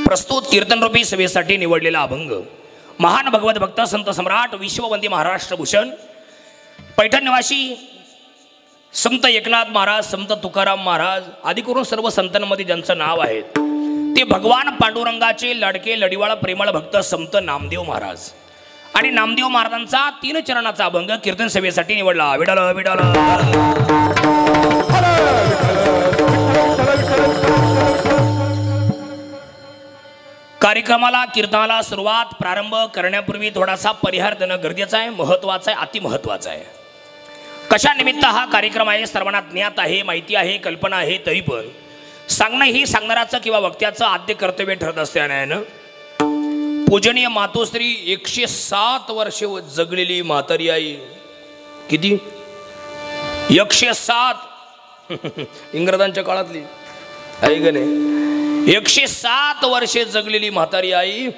प्रस्तुत कीर्तनरूपी सभेसाठी निवडलेला अभंग महान भगवत भक्त संत सम्राट विश्ववंदी महाराष्ट्र भूषण पैठण निवासी संत एकनाथ महाराज, संत तुकाराम महाराज आदी करून सर्व संतांमध्ये ज्यांचं नाव आहे ते भगवान पांडुरंगाचे लाडके लढीवाळ प्रेमळ भक्त संत नामदेव महाराज आणि नामदेव महाराजांचा 3 चरणाचा अभंग कीर्तन सभेसाठी निवडला। विडाल विडाल कार्यक्रमाला कीर्तनाला सुरुवात प्रारंभ करण्यापूर्वी थोडासा परिहार देणं गरजेचं आहे, महत्त्वाचं आहे, अति महत्त्वाचं आहे। कशा निमित्त हा कार्यक्रम आहे सर्वांना ज्ञात आहे, माहिती आहे, कल्पना आहे, तरी पण सांगणं ही सांगणाराचं किंवा वक्त्याचं आद्य कर्तव्य ठरत असल्यानं पूजनीय मातोश्री 107 वर्ष जगलेली म्हातारी आई, किती 107 इंग्रजांच्या काळातली आई गणे 107 वर्षे जगलेली म्हातारी आई,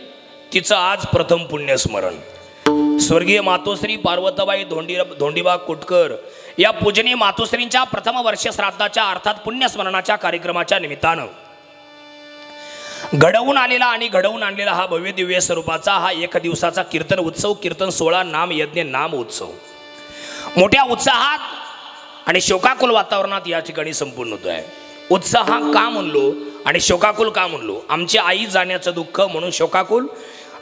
तिचं आज प्रथम पुण्यस्मरण स्वर्गीय मातोश्री पार्वतीबाई धोंडीबा कुटकर या पूजनीय मातोश्रींच्या प्रथम वर्ष श्राद्धाच्या अर्थात पुण्यस्मरणाच्या कार्यक्रमाच्या निमित्तानं घडवून आलेला आणि घडवून आणलेला हा भव्य दिव्य स्वरूपाचा हा 1 दिवसाचा कीर्तन उत्सव, कीर्तन सोहळा, नाम यज्ञ, नाम उत्सव मोठ्या उत्साहात आणि शोकाकुल वातावरणात या ठिकाणी संपूर्ण होतो आहे। उत्साह का म्हणलो आणि शोकाकुल का म्हणलो? आमची आई जाण्याचं दुःख म्हणून शोकाकुल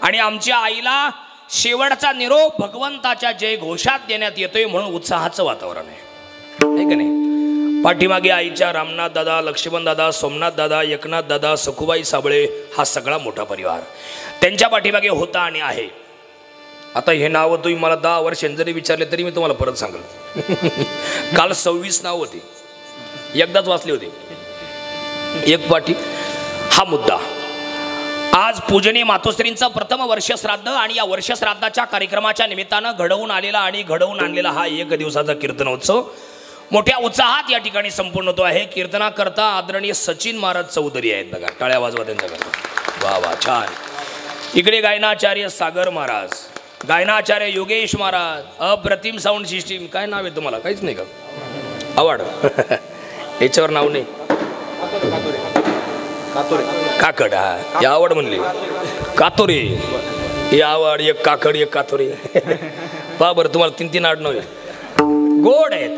आणि आमच्या आईला शेवटचा निरोप भगवंताच्या जय घोषात देण्यात येतोय म्हणून उत्साहाचं वातावरण आहे का नाही? पाठीमागे आईच्या रामनाथ दादा, लक्ष्मण दादा, सोमनाथ दादा, एकनाथ दादा, सखुबाई साबळे हा सगळा मोठा परिवार त्यांच्या पाठीमागे होता आणि आहे। आता हे नाव तुम्ही मला 10 वर्षांनी जरी विचारले तरी मी तुम्हाला परत सांगेल। काल 26 नाव होती, एकदाच वाचली होती एक पाठी। हा मुद्दा आज पूजनीय मातोश्रींचं प्रथम वर्ष श्राद्ध आणि या वर्ष श्राद्धाच्या कार्यक्रमाच्या निमित्तानं घडवून आलेला आणि घडवून आणलेला हा 1 दिवसाचा कीर्तनोत्सव मोठ्या उत्साहात या ठिकाणी संपूर्ण होतो आहे। कीर्तनाकरता आदरणीय सचिन महाराज चौधरी आहेत बघा, टाळ्या वाजवा त्यांच्याकरता। वा वा छान। इकडे गायनाचार्य सागर महाराज, गायनाचार्य योगेश महाराज, अप्रतिम साऊंड सिस्टीम। काय नाव आहे तुम्हाला? काहीच नाही का? आवाड याच्यावर नाव नाही, काकड हा या आवड म्हणली कातोरे, ही आवड एक काकड एक कातोरे। पहा बरं तुम्हाला 3 आडनाव गोड आहेत।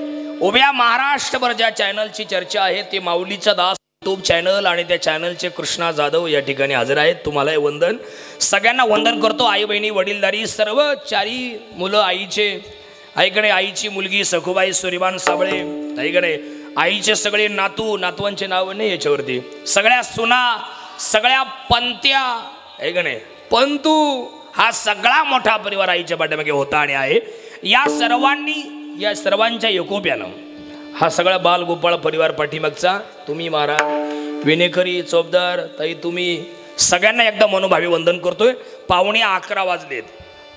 उभ्या महाराष्ट्रभर ज्या चॅनलची चर्चा आहे ते माऊलीचा दास यूट्यूब चॅनल आणि त्या चॅनलचे कृष्णा जाधव या ठिकाणी हजर आहेत। तुम्हालाही वंदन, सगळ्यांना वंदन करतो। आई बहिणी वडीलधारी सर्व 4 मुलं आईचे, आईकडे आईची मुलगी सखुबाई सूर्यबान साबळे, आईकडे आईचे सगळे नातू, नातवांचे नाव नाही याच्यावरती, सगळ्या सुना, सगळ्या पंत्या, ऐकणे पंतू, हा सगळा मोठा परिवार आईच्या पाठीमागे होता आणि आहे। या सर्वांच्या एकोप्यानं हा सगळा बालगोपाळ परिवार पाठीमागचा तुम्ही महाराज, विनेकरी, चोपदार ताई, तुम्ही सगळ्यांना एकदा मनोभावी वंदन करतोय। 11:15 वाजलेत,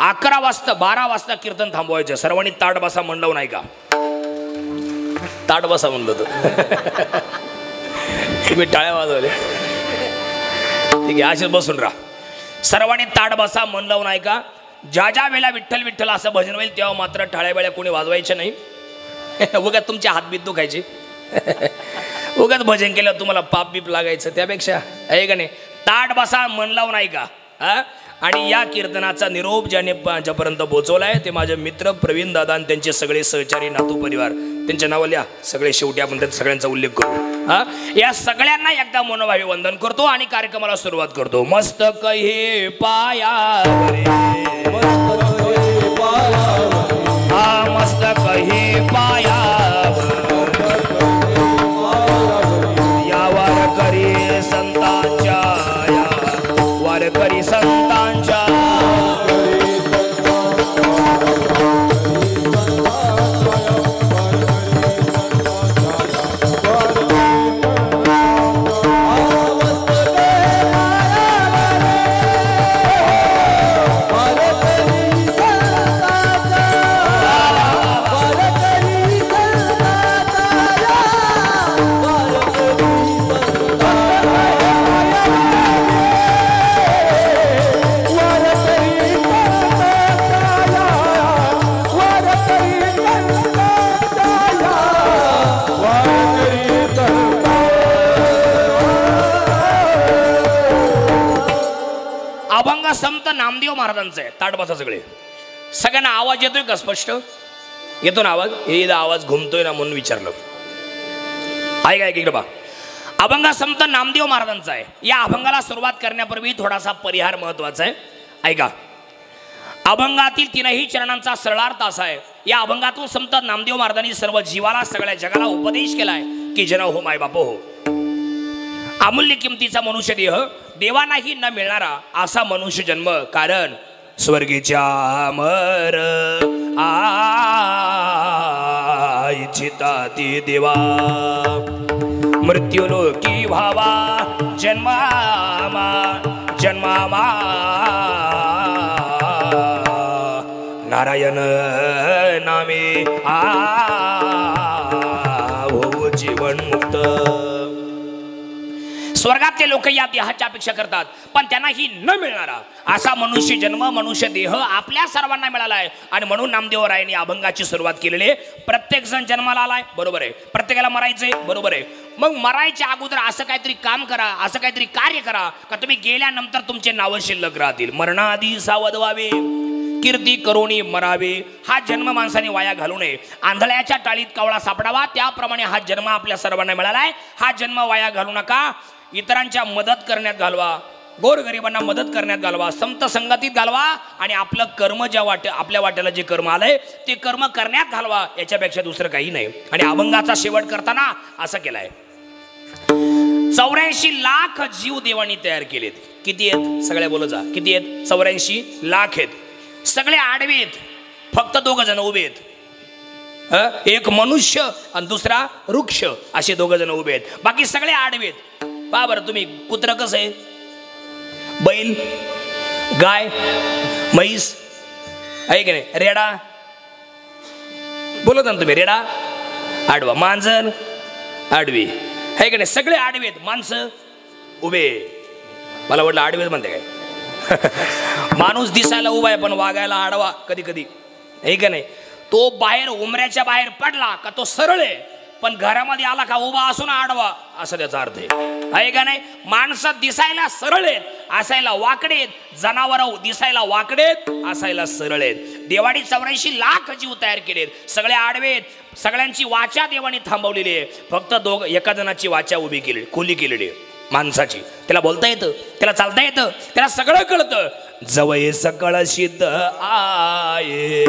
11 वाजता 12 वाजता कीर्तन थांबवायचं। सर्वांनी ताट बसा म्हणलं नाही का? ताट बसा म्हणलं तर तुम्ही टाळ्या वाजवले, ठीक आहे असेच बसून राहा। सर्वांनी ताट बसा मन लावून ऐका। ज्या ज्या वेळेला विठ्ठल विठ्ठल असं भजन होईल तेव्हा मात्र टाळ्या वेळा कोणी वाजवायचे नाही। उगाच तुमचे हातबीत दुखायचे, उगाच भजन केलं तुम्हाला पाप बीप लागायचं, त्यापेक्षा आहे का नाही ताट बसा मन लावून ऐका। आणि या कीर्तनाचा निरोप ज्याने माझ्यापर्यंत पोहोचवलाय ते माझे मित्र प्रवीण दादा आणि त्यांचे सगळे सहचारी नातू परिवार, त्यांच्या नाव लिहा सगळे, शेवटी आपण त्या सगळ्यांचा उल्लेख करू। या सगळ्यांना एकदा मनोभावी वंदन करतो आणि कार्यक्रमाला सुरुवात करतो। मस्तक हे पायावर, मस्तक हे पायावर, या वारकरी संतांच्या, या वारकरी संतांच्या वारकरी संत नामदेव महाराजांचं आहे. ताट बसा सगळे. सगळ्यांना आवाज येतोय का स्पष्ट? येतो ना आवाज? हे आवाज घुमतोय ना म्हणून विचारलं. ऐका इकडे बा. अभंग संत नामदेव महाराजांचा आहे. या अभंगाला सुरुवात करण्यापूर्वी थोडासा परिहार महत्वाचा आहे. ऐका. अभंगातील तीनही चरणांचा सरळार्थ असा आहे. या अभंगातून संत नामदेव महाराजांनी सर्व जीवाला सगळ्या जगाला उपदेश केलाय की जन हो माय बाप हो. अमूल्य किमतीचा मनुष्य देह देवानाही न मिळणारा असा मनुष्य जन्म. कारण स्वर्गीच्या अमर आईचिता ती देवा मृत्यूलोकी भावा जन्मामा जन्मामा नारायण नामे हो जीवन मुक्त. स्वर्गातले लोक या देहाच्या अपेक्षा करतात पण त्यांनाही न मिळणारा असा मनुष्य जन्म मनुष्य देह आपल्या सर्वांना मिळाला आहे. आणि म्हणून नामदेवरायांनी अभंगाची सुरुवात केलेली आहे. प्रत्येक जण जन्माला आलाय बरोबर आहे. प्रत्येकाला मरायचंय बरोबर आहे. मग मरायच्या अगोदर असं काहीतरी काम करा, असं काहीतरी कार्य करा का तुम्ही गेल्यानंतर तुमचे नाव शिल्लक राहतील. मरणाआधी सावध व्हावे कीर्ती करोनी मरावे. हा जन्म माणसाने वाया घालू नये. आंधळ्याच्या टाळीत कावळा सापडावा त्याप्रमाणे हा जन्म आपल्या सर्वांना मिळाला आहे. हा जन्म वाया घालू नका. इतरांच्या मदत करण्यात घालवा, गोरगरिबांना मदत करण्यात घालवा, संत संगतीत घालवा आणि आपलं कर्म ज्या आपल्या वाट्याला जे कर्म आलंय ते कर्म करण्यात घालवा. याच्यापेक्षा दुसरं काही नाही. आणि अभंगाचा शेवट करताना असं केलाय. 84 लाख जीव देवानी तयार केलेत. किती आहेत? सगळ्या बोलत जा. किती आहेत? 84 लाख आहेत. सगळे आडवे आहेत. फक्त 2 जण उभे आहेत. एक मनुष्य आणि दुसरा वृक्ष असे 2 जण उभे आहेत. बाकी सगळे आडवे आहेत. पहा बरं तुम्ही. कुत्र कसं आहे? बैल, गाय, म्हैस आहे की नाही? रेडा बोलत ना तुम्ही. रेडा आडवा, मांजर आडवी आहे की नाही? सगळे आडवे आहेत. माणसं उभे. मला वाटलं आडवेच म्हणते काय. माणूस दिसायला उभा आहे पण वागायला आडवा कधी कधी आहे का नाही? तो बाहेर उमऱ्याच्या बाहेर पडला का तो सरळ आहे पण घरामध्ये आला का उभा असून आडवा असं त्याचा अर्थ आहे का नाही? माणसं दिसायला सरळ आहेत असायला वाकडे आहेत. जनावर दिसायला वाकडे आहेत असायला सरळ आहेत. देवानी 84 लाख जीव तयार केलेत. सगळे आडवे आहेत. सगळ्यांची वाचा देवानी थांबवलेली आहे. फक्त एका जणाची वाचा उभी केली खोली केलेली आहे माणसाची. त्याला बोलता येतं, त्याला चालता येतं, त्याला सगळं कळतं. जवळ सकळ सिद्ध आये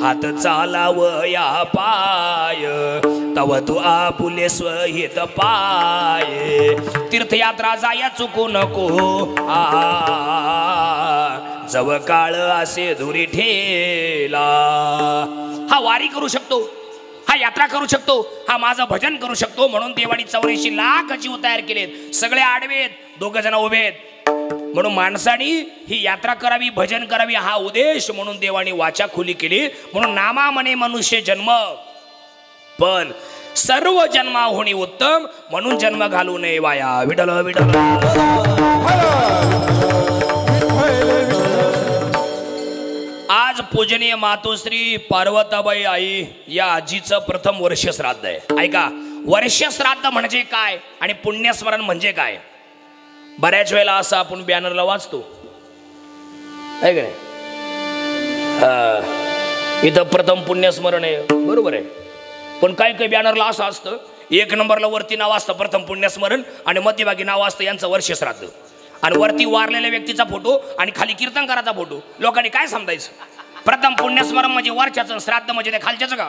हात चालावया पाय तव तू आपुले स्वहित पाय तीर्थयात्रा जाया चुकू नको जव काळ असे धुरी ठेला. हा वारी करू शकतो, हा यात्रा करू शकतो, हा माझं भजन करू शकतो. म्हणून देवानी 84 लाख जीव तयार केलेत. सगळे आडवेत, 2 जण उभेत. म्हणून माणसानी ही यात्रा करावी, भजन करावी हा उद्देश म्हणून देवानी वाचा खुली केली. म्हणून नामा म्हणे मनुष्य जन्म पण सर्व जन्मा होणी उत्तम म्हणून जन्म घालू नये वाया. विठ्ठल विठ्ठल. आज पूजनीय मातोश्री पार्वताबाई आई या आजीचं प्रथम वर्ष श्राद्ध आहे. ऐका, वर्ष श्राद्ध म्हणजे काय आणि पुण्यस्मरण म्हणजे काय? बऱ्याच वेळेला असं आपण बॅनरला वाचतो आहे का नाही? इथं प्रथम पुण्यस्मरण आहे बरोबर आहे. पण काय काय बॅनरला असं असतं 1 नंबरला वरती नाव असतं प्रथम पुण्यस्मरण आणि मध्यभागी नाव असतं यांचं वर्ष श्राद्ध. आणि वरती वारलेल्या व्यक्तीचा फोटो आणि खाली कीर्तनकाराचा फोटो. लोकांनी काय समजायचं? प्रथम पुण्यस्मरण म्हणजे वरच्याचं, श्राद्ध म्हणजे ते खालच्याचं का?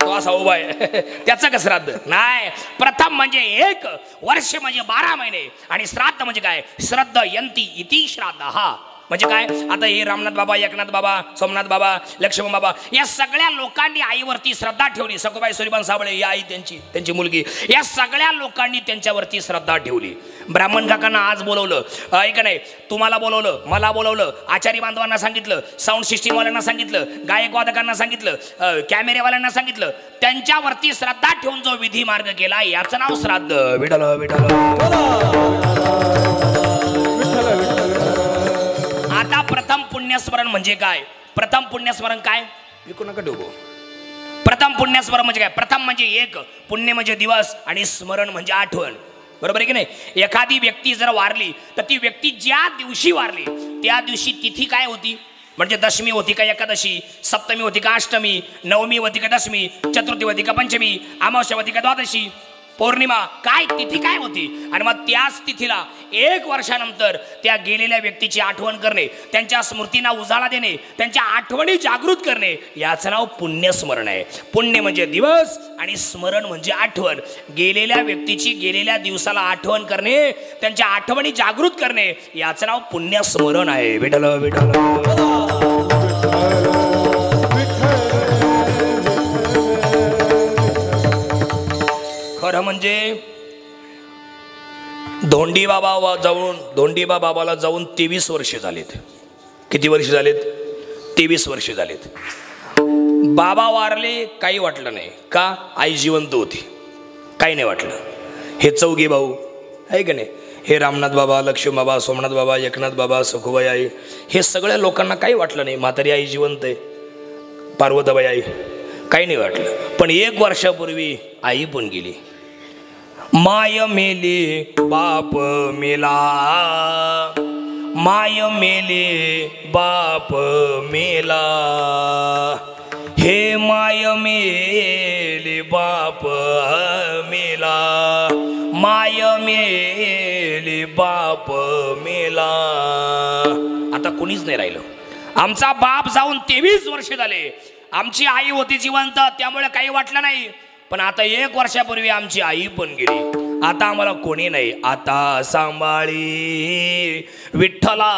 तो असा उभा आहे त्याचं का श्राद्ध? नाही. प्रथम म्हणजे 1 वर्ष म्हणजे 12 महिने आणि श्राद्ध म्हणजे काय? श्रद्ध यंती इति श्राद्ध. हा म्हणजे काय? आता हे रामनाथ बाबा, एकनाथ बाबा, सोमनाथ बाबा, लक्ष्मण बाबा या सगळ्या लोकांनी आईवरती श्रद्धा ठेवली. सखुबाई सूर्यबान साबळे ही आई त्यांची मुलगी. या सगळ्या लोकांनी त्यांच्यावरती श्रद्धा ठेवली. ब्राह्मण काकांना आज बोलवलं ऐका नाही, तुम्हाला बोलवलं, मला बोलवलं, आचारी बांधवांना सांगितलं, साऊंड सिस्टीमवाल्यांना सांगितलं, गायक वादकांना सांगितलं, कॅमेरेवाल्यांना सांगितलं. त्यांच्यावरती श्रद्धा ठेवून जो विधी मार्ग केला याचं नाव श्राद्ध. विठ्ठल विठ्ठल. आता प्रथम पुण्यस्मरण म्हणजे काय? प्रथम पुण्यस्मरण काय? विकू नका डोबो. प्रथम पुण्यस्मरण म्हणजे काय? प्रथम म्हणजे 1, पुण्य म्हणजे दिवस आणि स्मरण म्हणजे आठवण. बरोबर आहे की नाही? एखादी व्यक्ती जर वारली तर ती व्यक्ती ज्या दिवशी वारली त्या दिवशी तिथी काय होती, म्हणजे दशमी होती का एकादशी, सप्तमी होती का अष्टमी, नवमी होती का दशमी, चतुर्थी होती का पंचमी, अमावस्या होती का द्वादशी, पौर्णिमा, काय तिथी काय होती. आणि मग त्याच तिथीला 1 वर्षानंतर त्या गेलेल्या व्यक्तीची आठवण करणे, त्यांच्या स्मृतींना उजाळा देणे, त्यांच्या आठवणी जागृत करणे, याचं नाव पुण्यस्मरण आहे. पुण्य म्हणजे दिवस आणि स्मरण म्हणजे आठवण. गेलेल्या व्यक्तीची गेलेल्या दिवसाला आठवण करणे, त्यांच्या आठवणी जागृत करणे, याचं नाव पुण्यस्मरण आहे. विठ्ठल विठ्ठल. खरं म्हणजे धोंडीबा बाबाला जाऊन 23 वर्षे झालेत. किती वर्ष झालेत? 23 वर्ष झालेत. बाबा वारले, काही वाटलं नाही. का? आई जिवंत होती, काही नाही वाटलं. हे चौघे भाऊ आहे का नाही, हे रामनाथ बाबा, लक्ष्मण बाबा, सोमनाथ बाबा, एकनाथ बाबा, सखुबाई आई, हे सगळ्या लोकांना काही वाटलं नाही. म्हातारी आई जिवंत आहे, पार्वताबाई आई, काही नाही वाटलं. पण 1 वर्षापूर्वी आई पण गेली. माय मेली बाप मेला, माय मेली बाप मेला, हे माय मेली बाप मेला, माय मेली बाप मेला. आता कोणीच नाही राहिलं. आमचा बाप जाऊन 23 वर्ष झाले. आमची आई होती जिवंत, त्यामुळे काही वाटलं नाही. पण आता 1 वर्षापूर्वी आमची आई पण गेली. आता आम्हाला कोणी नाही. आता सांभाळी विठ्ठला,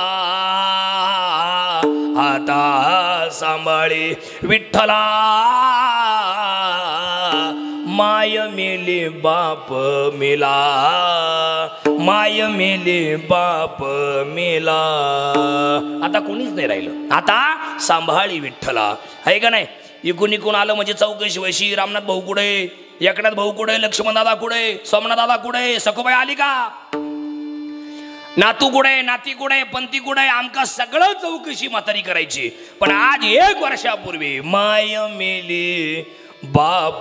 आता सांभाळी विठ्ठला, माय मेली बाप मेला, माय मेली बाप मेला. आता कोणीच नाही राहिलं. आता सांभाळी विठ्ठला, आहे का नाही. इकून इकून आलं म्हणजे चौकशी वैशी. रामनाथ भाऊ कुठे, एकनाथ भाऊ कुठे, लक्ष्मण दादा कुठे, सोमनाथ दादा कुठे, सखुबाई आली का, नातू कुठे, नाती कुठे, पंथी कुठे, आमका सगळं चौकशी म्हातारी करायची. पण आज 1 वर्षापूर्वी माय मेली बाप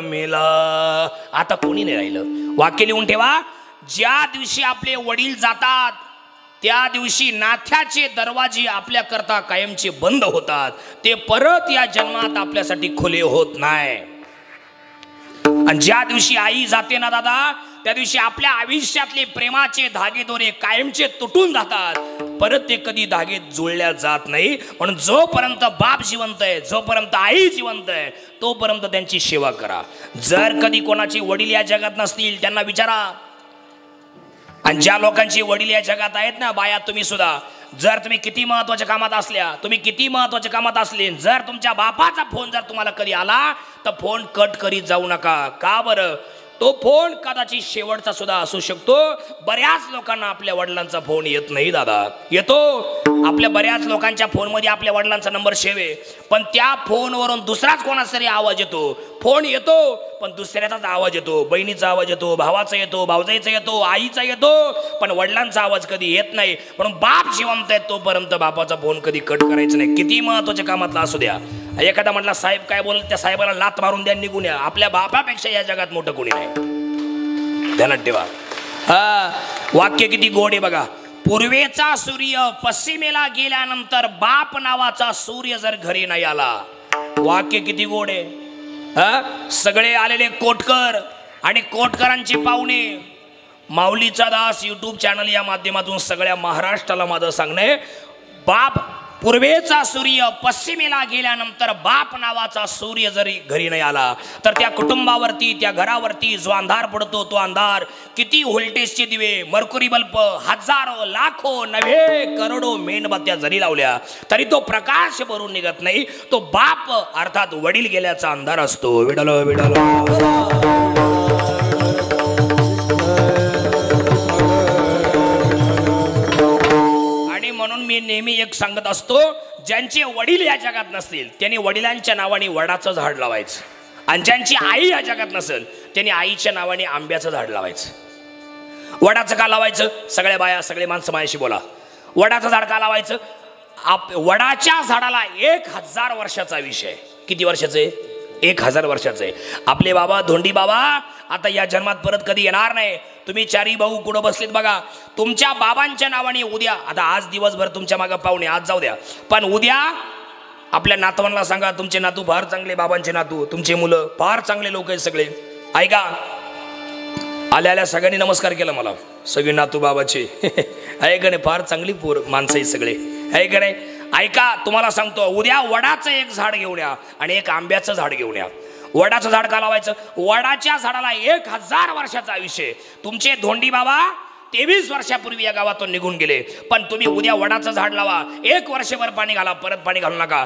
मेला. आता कोणी नाही राहिलं. वाक्य लिहून ठेवा. ज्या दिवशी आपले वडील जातात त्या दिवशी नाथ्याचे दरवाजे आपल्या करता कायमचे बंद होतात. ते परत या जन्मात आपल्यासाठी खुले होत नाही. आणि ज्या दिवशी आई जाते ना दादा, त्या दिवशी आपल्या आयुष्यातले प्रेमाचे धागे दोरे कायमचे तुटून जातात. परत ते कधी धागे जुळल्या जात नाही. म्हणून जोपर्यंत बाप जिवंत आहे, जोपर्यंत आई जिवंत आहे, तोपर्यंत त्यांची सेवा करा. जर कधी कोणाचे वडील या जगात नसतील त्यांना विचारा. आणि ज्या लोकांची वडील या जगात आहेत ना, बाया तुम्ही सुद्धा, जर तुम्ही किती महत्वाच्या कामात असल्या, तुम्ही किती महत्वाच्या कामात असले, जर तुमच्या बापाचा फोन जर तुम्हाला कधी आला तर फोन कट करीत जाऊ नका. का बरं? तो फोन कदाचित शेवटचा सुद्धा असू शकतो. बऱ्याच लोकांना आपल्या वडिलांचा फोन येत नाही दादा. येतो आपल्या बऱ्याच लोकांच्या फोनमध्ये आपल्या वडिलांचा नंबर सेव्ह आहे, पण त्या फोनवरून दुसराच कोणाचा तरी आवाज येतो. फोन येतो पण दुसऱ्याचाच आवाज येतो. बहिणीचा आवाज येतो, भावाचा येतो, भावजाईचा येतो, आईचा येतो, पण वडिलांचा आवाज कधी येत नाही. म्हणून बाप जिवंत आहे तोपर्यंत बापाचा फोन कधी कट करायचा नाही. किती महत्वाच्या कामातला असू द्या. एखादा म्हटला साहेब काय बोल, त्या साहेबाला लात मारून द्या, निघून या. आपल्या बापापेक्षा या जगात मोठं कोणी नाही. ध्यानात ठेवा. वाक्य किती गोड आहे बघा. पूर्वेचा सूर्य पश्चिमेला गेल्यानंतर बाप नावाचा सूर्य जर घरी नाही आला. वाक्य किती गोड आहे. सगळे आलेले कोटकर आणि कोटकरांचे पाहुणे, माऊलीचा दास यूट्यूब चॅनल या माध्यमातून सगळ्या महाराष्ट्राला माझं सांगणे, बाप पूर्वेचा सूर्य पश्चिमेला गेल्यानंतर बाप नावाचा सूर्य जरी घरी नाही आला तर त्या कुटुंबावरती, त्या घरावरती जो अंधार पडतो, तो अंधार किती व्होल्टेजचे दिवे, मर्क्युरी बल्ब, हजारो लाखो नव्हे करोडो मेणबत्त्या जरी लावल्या तरी तो प्रकाश भरून निघत नाही. तो बाप अर्थात वडील गेल्याचा अंधार असतो. Widal Widal. मी नेहमी एक सांगत असतो, ज्यांचे वडील या जगात नसतील त्यांनी वडिलांच्या नावाने वडाचं झाड लावायचं, आणि ज्यांची आई या जगात नसेल त्यांनी आईच्या नावाने आंब्याचं झाड लावायचं. वडाचं का लावायचं? सगळ्या बाया, सगळे माणसं माझ्याशी बोला. वडाचं झाड का लावायचं? वडाच्या झाडाला 1000 वर्षाचा विषय. किती वर्षाचं आहे? 1000 वर्षाचं आहे. आपले बाबा धोंडी बाबा आता या जन्मात परत कधी येणार नाही. तुम्ही चारी भाऊ कुठं बसलेत बघा. तुमच्या बाबांच्या नावाने उद्या, आता आज दिवसभर तुमच्या मागं पाहुणे, आज जाऊ द्या, पण उद्या आपल्या नातवांना सांगा तुमचे नातू फार चांगले, बाबांचे नातू, तुमचे मुलं फार चांगले लोक आहेत सगळे. ऐका, आल्या आल्या सगळ्यांनी नमस्कार केला मला, सगळे नातू बाबाचे. ऐका, फार चांगली पोर माणसं आहेत सगळे. ऐका नाही, ऐका, तुम्हाला सांगतो, उद्या वडाचं एक झाड घेऊन या आणि एक आंब्याचं झाड घेऊन या. वडाचं झाड का लावायचं? वडाच्या झाडाला 1000 वर्षाचा आयुष्य. तुमचे धोंडी बाबा 23 वर्षापूर्वी या गावातून निघून गेले, पण तुम्ही उद्या वडाचं झाड लावा, 1 वर्षभर पाणी घाला, परत पाणी घालू नका.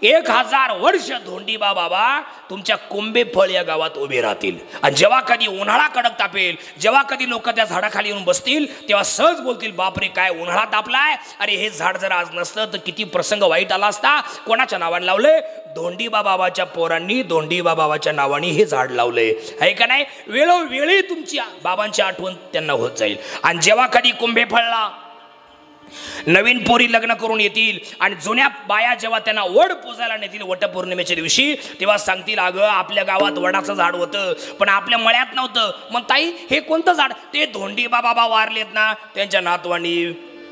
1000 वर्ष धोंडीबा बाबा तुमच्या कोंबे फळ या गावात उभे राहतील. आणि जेव्हा कधी उन्हाळा कडक तापेल, जेव्हा कधी लोक त्या झाडाखाली येऊन बसतील, तेव्हा सहज बोलतील, बापरे काय उन्हाळा तापलाय, अरे हे झाड जर आज नसतं तर किती प्रसंग वाईट आला असता. कोणाच्या नावाने लावले? धोंडीबा बाबाच्या पोरांनी धोंडीबा बाबाच्या नावाने हे झाड लावले. आहे का नाही? वेळोवेळी तुमची बाबांची आठवण त्यांना होत जाईल. आणि जेव्हा कधी कुंभे फळला, नवीन पोरी लग्न करून येतील आणि जुन्या बाया जेव्हा त्यांना वड पूजायला नेतील वटपौर्णिमेच्या दिवशी, तेव्हा सांगतील, अगं आपल्या गावात वडाचं झाड होतं पण आपल्या मळ्यात नव्हतं. मग ताई हे कोणतं झाड? ते धोंडीबा बाबा वारलेत ना, त्यांच्या नातवांनी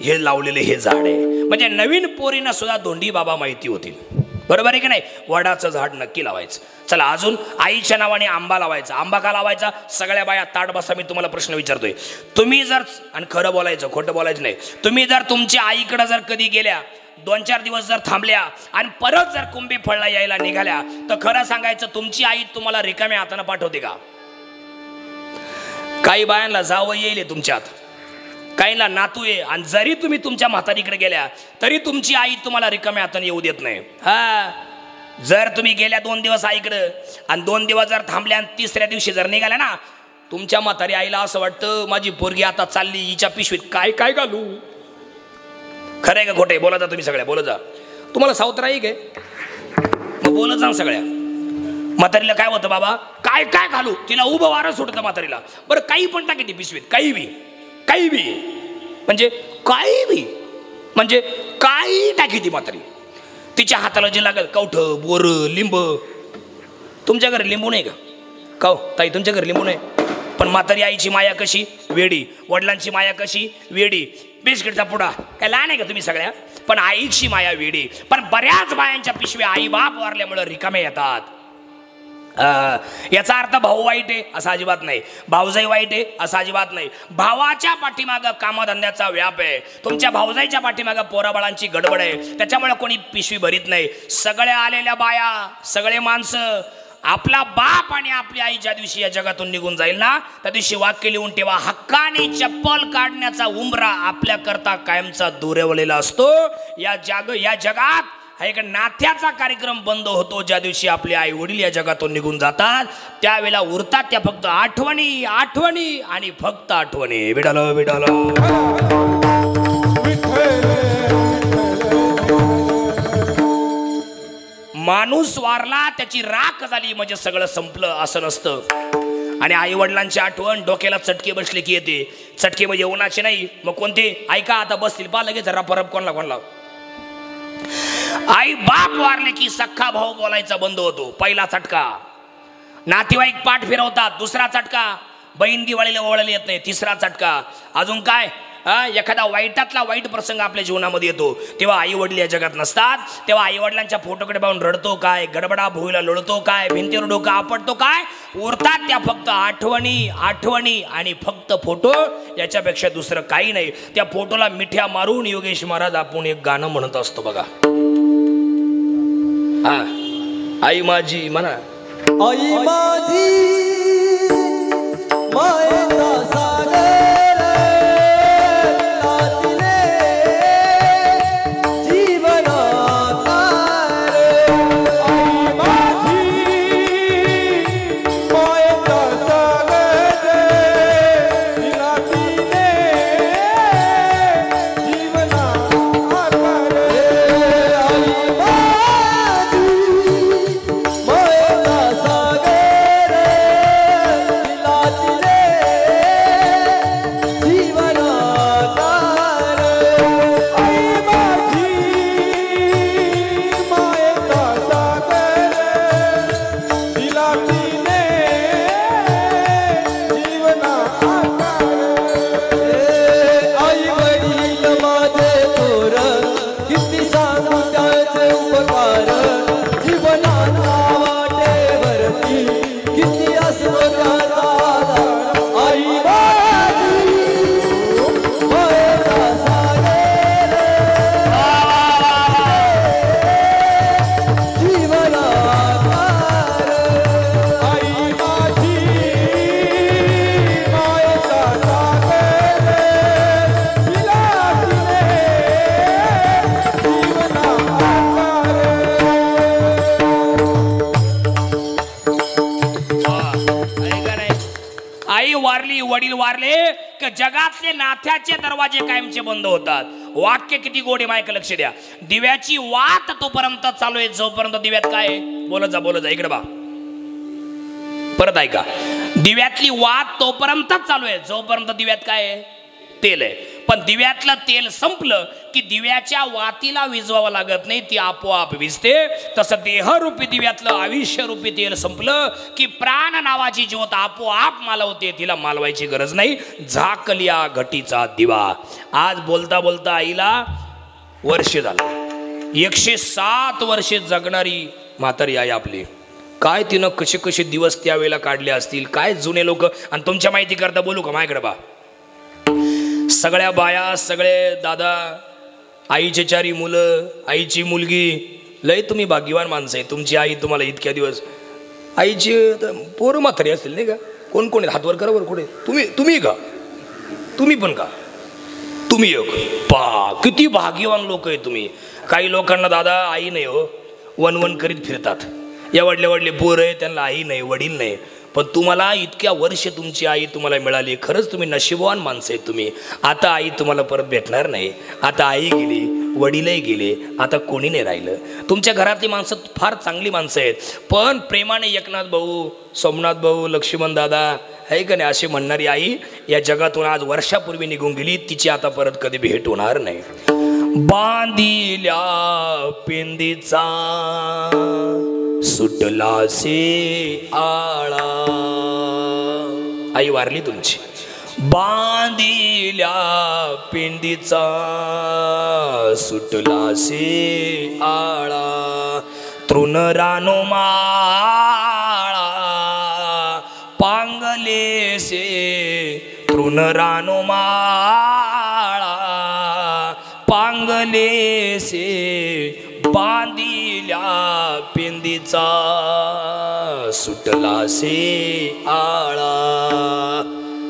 हे लावलेले हे झाड आहे. म्हणजे नवीन पोरींना सुद्धा धोंडी बाबा माहिती होतील. बरोबर आहे की नाही? वडाचं झाड नक्की लावायचं. चला, अजून आईच्या नावाने आंबा लावायचा. आंबा का लावायचा? सगळ्या बाया ताट बसा, मी तुम्हाला प्रश्न विचारतोय. तुम्ही जर, आणि खरं बोलायचं, खोटं बोलायचं नाही, तुम्ही जर तुमच्या आईकडे जर कधी गेल्या, 2-4 दिवस जर थांबल्या आणि परत जर कुंभी फळला यायला निघाल्या, तर खरं सांगायचं तुमची आई तुम्हाला रिकाम्या हाताने पाठवते का? काही बायांना जावं येईल तुमच्यात, काहींना नातू आहे, आणि जरी तुम्ही तुमच्या म्हातारीकडे गेल्या तरी तुमची आई तुम्हाला रिकाम्या हाताने येऊ देत नाही. हा, जर तुम्ही गेल्या 2 दिवस आईकडं आणि 2 दिवस जर थांबल्या आणि 3ऱ्या दिवशी जर निघाल्या ना, तुमच्या म्हातारी आईला असं वाटतं, माझी पोरगी आता चालली, हिच्या पिशवीत काय काय घालू. खरं आहे का खोटं आहे? बोला जा तुम्ही, सगळ्या बोला जा. तुम्हाला सावत्र आहे काय? मग बोलत जा सगळ्या. म्हातारीला काय होतं बाबा, काय काय घालू, तिला उभं वारं सुटतं म्हातारीला. बरं काही पण टाकी ती पिशवीत, काही बी म्हणजे काही बी म्हणजे काही टाकी ती म्हातारी. तिच्या हाताला जे लागेल, कवठ, बोर, लिंब. तुमच्या घरी लिंबू नाही का? काव ताई, तुमच्या घरी लिंबू नाही, पण म्हातारी आईची माया कशी वेडी, वडिलांची माया कशी वेडी. बिस्किटचा पुडा काय लहान आहे का तुम्ही सगळ्या? पण आईची माया वेडी. पण बऱ्याच बायांच्या पिशव्या आई बाप वारल्यामुळे रिकाम्या येतात. याचा अर्थ भाऊ वाईट आहे असं अजिबात नाही, भाऊजाई वाईट आहे असं अजिबात नाही. भावाच्या पाठीमागं कामधंद्याचा व्याप आहे, तुमच्या भाऊजाईच्या पाठीमागं पोराबाळांची गडबड आहे, त्याच्यामुळे कोणी पिशवी भरीत नाही. सगळ्या आलेल्या बाया, सगळे माणसं, आपला बाप आणि आपली आई ज्या दिवशी या जगातून निघून जाईल ना, त्या दिवशी वाक्य लिहून ठेवा, हक्काने चप्पल काढण्याचा उंबरा आपल्या करता कायमचा दुरावलेला असतो. या जगात एक नाथ्याचा कार्यक्रम बंद होतो ज्या दिवशी आपले आई वडील या जगातून निघून जातात. त्यावेळेला उरतात त्या फक्त आठवणी, आठवणी आणि फक्त आठवणी. विडाल विडाल. माणूस वारला, त्याची राख झाली म्हणजे सगळं संपलं असं नसतं. आणि आई वडिलांची आठवण डोक्याला चटके बसले की येते. चटके म्हणजे उन्हाचे नाही, मग कोणते? ऐका, आता बसतील पा लगेच रपरप कोणला. आई बाप वारले की सख्खा भाऊ बोलायचा बंद होतो. पहिला चटका. नातेवाईक पाठ फिरवतात. दुसरा चटका. बहीण दिवाळीला ओळखले येत नाही. तिसरा चटका. अजून काय? एखादा वाईटातला वाईट प्रसंग आपल्या जीवनामध्ये येतो, तेव्हा आई वडील या जगात नसतात. तेव्हा आई वडिलांच्या फोटोकडे पाहून रडतो काय, गडबडा भुईला लोळतो काय, भिंतीवर डोकं आपटतो काय, उरतात त्या फक्त आठवणी, आठवणी आणि फक्त फोटो. याच्यापेक्षा दुसरं काही नाही. त्या फोटोला मिठ्या मारून योगेश महाराज आपण एक गाणं म्हणत असतो बघा. हा, आई माझी म्हणा. आई माझी मायेचा सागर वडील वारले की जगातले नाथ्याचे दरवाजे कायमचे बंद होतात. वाक्य किती गोड आहे मायक लक्ष द्या. दिव्याची वात तोपर्यंत चालू आहे जोपर्यंत दिव्यात काय आहे. बोलत जा इकडे बा परत ऐका. दिव्यातली वात तोपर्यंतच चालू आहे जोपर्यंत दिव्यात काय आहे तेल आहे. पण दिव्यातलं तेल संपलं की दिव्याच्या वातीला विजवावं लागत नाही, ती आपोआप विजते. तसं देहरूपी दिव्यातलं आयुष्यरूपी तेल संपलं की प्राण नावाची ज्योत आपोआप मालवते, तिला मालवायची गरज नाही. झाकलिया घटीचा दिवा. आज बोलता बोलता आईला वर्ष झालं. 107 वर्षे जगणारी म्हातारी आई आपली. काय तिनं कसे कसे दिवस त्यावेळेला काढले असतील, काय जुने लोक. आणि तुमच्या माहिती करता बोलू का माझ्याकडे बा. सगळ्या बाया, सगळे दादा, आईचे 4 मुलं, आईची मुलगी. लय तुम्ही भाग्यवान माणसं आहे. तुमची आई तुम्हाला इतक्या दिवस. आईची पोरं म्हातारी असतील नाही का. कोण कोण आहेत हातवर करा बरं. कुठे तुम्ही का. तुम्ही पण का. तुम्ही एक पा किती भाग्यवान लोक आहे तुम्ही. काही लोकांना दादा आई नाही हो, वन करीत फिरतात. या वडले पोरं आहे त्यांना आई नाही, वडील नाही. पण तुम्हाला इतक्या वर्ष तुमची आई तुम्हाला मिळाली. खरंच तुम्ही नशीबवान माणसं आहेत तुम्ही. आता आई तुम्हाला परत भेटणार नाही. आता आई गेली, वडीलही गेले, आता कोणी नाही राहिलं. तुमच्या घरातली माणसं फार चांगली माणसं आहेत. पण प्रेमाने एकनाथ भाऊ, सोमनाथ भाऊ, लक्ष्मण दादा आहे का नाही असे म्हणणारी आई या जगातून आज वर्षापूर्वी निघून गेली. तिची आता परत कधी भेट होणार नाही. बांधिल्या पिंदीचा सुटला से आळा. आई वारली तुमची. बांधिल्या पिंडीचा सुटला से आळा. तृण रानो माळा पांगले से. तृण रानो माळा पांगले से. बांधिल्या पिंदीचा सुटला से आळा.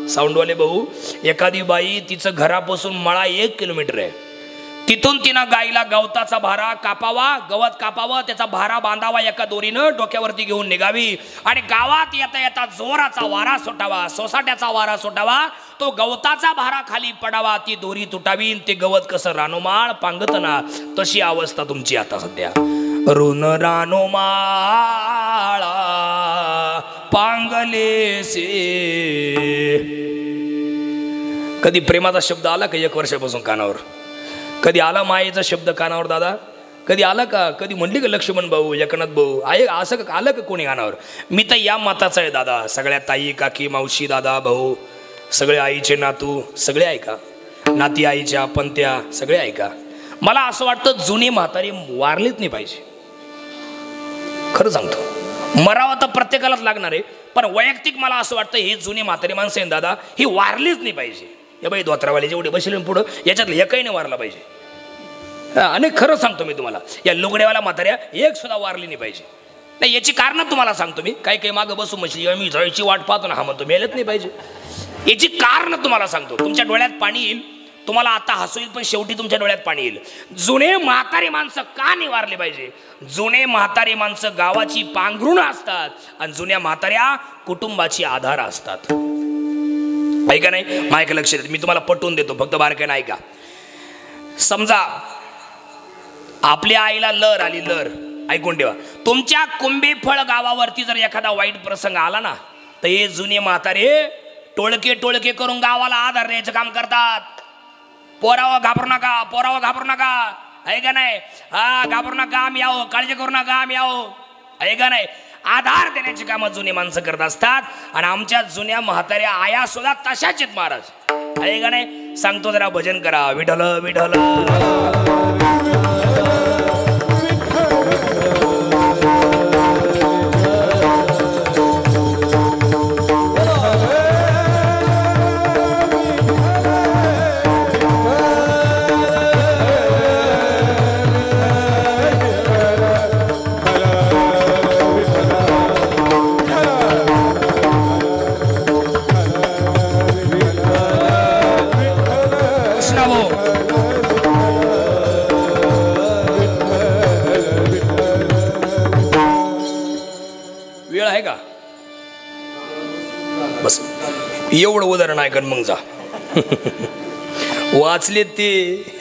साऊंडवाले भाऊ, एखादी बाई तिचं घरापासून मळा 1 किलोमीटर आहे. तिथून तिनं गाईला गवताचा भारा कापावा, गवत कापावं, त्याचा भारा बांधावा एका दोरीनं, डोक्यावरती घेऊन निघावी आणि गावात येता येता जोराचा वारा सुटावा, सोसाट्याचा वारा सुटावा, तो गवताचा भारा खाली पडावा, ती दोरी तुटावी. ते गवत कसं रानोमाळ पांगत ना, तशी अवस्था तुमची आता सध्या. ऋण रानोमाळा पांगले से. कधी प्रेमाचा शब्द आला का 1 वर्षापासून कानावर? कधी आला मायेचा शब्द कानावर दादा? कधी आला का? कधी म्हणली का लक्ष्मण भाऊ, एकनाथ भाऊ आहे असं का? आलं का कोणी कानावर? मी तर या मताचा आहे दादा. सगळ्या ताई, काकी, मावशी, दादा, भाऊ, सगळे आईचे नातू, सगळे ऐका. नाती आईच्या, पंत्या, सगळे ऐका. मला असं वाटतं जुनी म्हातारी वारलीच नाही पाहिजे. खरं सांगतो, मरावं तर प्रत्येकालाच लागणार आहे. पण वैयक्तिक मला असं वाटतं ही जुनी म्हातारी माणसं आहे दादा, ही वारलीच नाही पाहिजे. या बाई धोत्रावाले जेवढे बसले पुढं याच्यातलं एकही नाही वारला पाहिजे. आणि खरं सांगतो मी तुम्हाला, या लुगड्यावाला म्हाताऱ्या एक सुद्धा वारली नाही पाहिजे. नाही, याची कारणं तुम्हाला सांगतो मी. काही काही मागं बसू म्हशी मी झळची वाट पाहतो ना, हा म्हणतो मेलच नाही पाहिजे. याची कारणं तुम्हाला सांगतो. तुमच्या डोळ्यात पाणी येईल, तुम्हाला आता हसू येईल, पण शेवटी तुमच्या डोळ्यात पाणी येईल. जुने म्हातारे माणसं का नाही वारले पाहिजे? जुने म्हातारे माणसं गावाची पांघरुण असतात आणि जुन्या म्हाताऱ्या कुटुंबाची आधार असतात. ऐका नाही, मायक लक्ष देत मी तुम्हाला पटवून देतो, फक्त बारकाईने ऐका. समजा आपल्या आईला लर आली, लर ऐकून ठेवा. तुमच्या कुंभेफळ गावावरती जर एखादा वाईट प्रसंग आला ना, तर हे जुने म्हातारे टोळके टोळके करून गावाला आधार द्यायचं काम करतात. पोरावं घाबरू नका, पोरावं घाबरू नका, आहे का नाही? हा, घाबरू नका, आम्ही आहो, काळजी करू नका, आम्ही आहो, आहे का नाही? आधार देण्याची कामं जुनी माणसं करत असतात. आणि आमच्या जुन्या म्हाताऱ्या आया सुद्धा तशाच आहेत महाराज, आहे का नाही? सांगतो जरा भजन करा. विठ्ठल विठ्ठल एवढं उदाहरण ऐकन मग जा. वाचले ते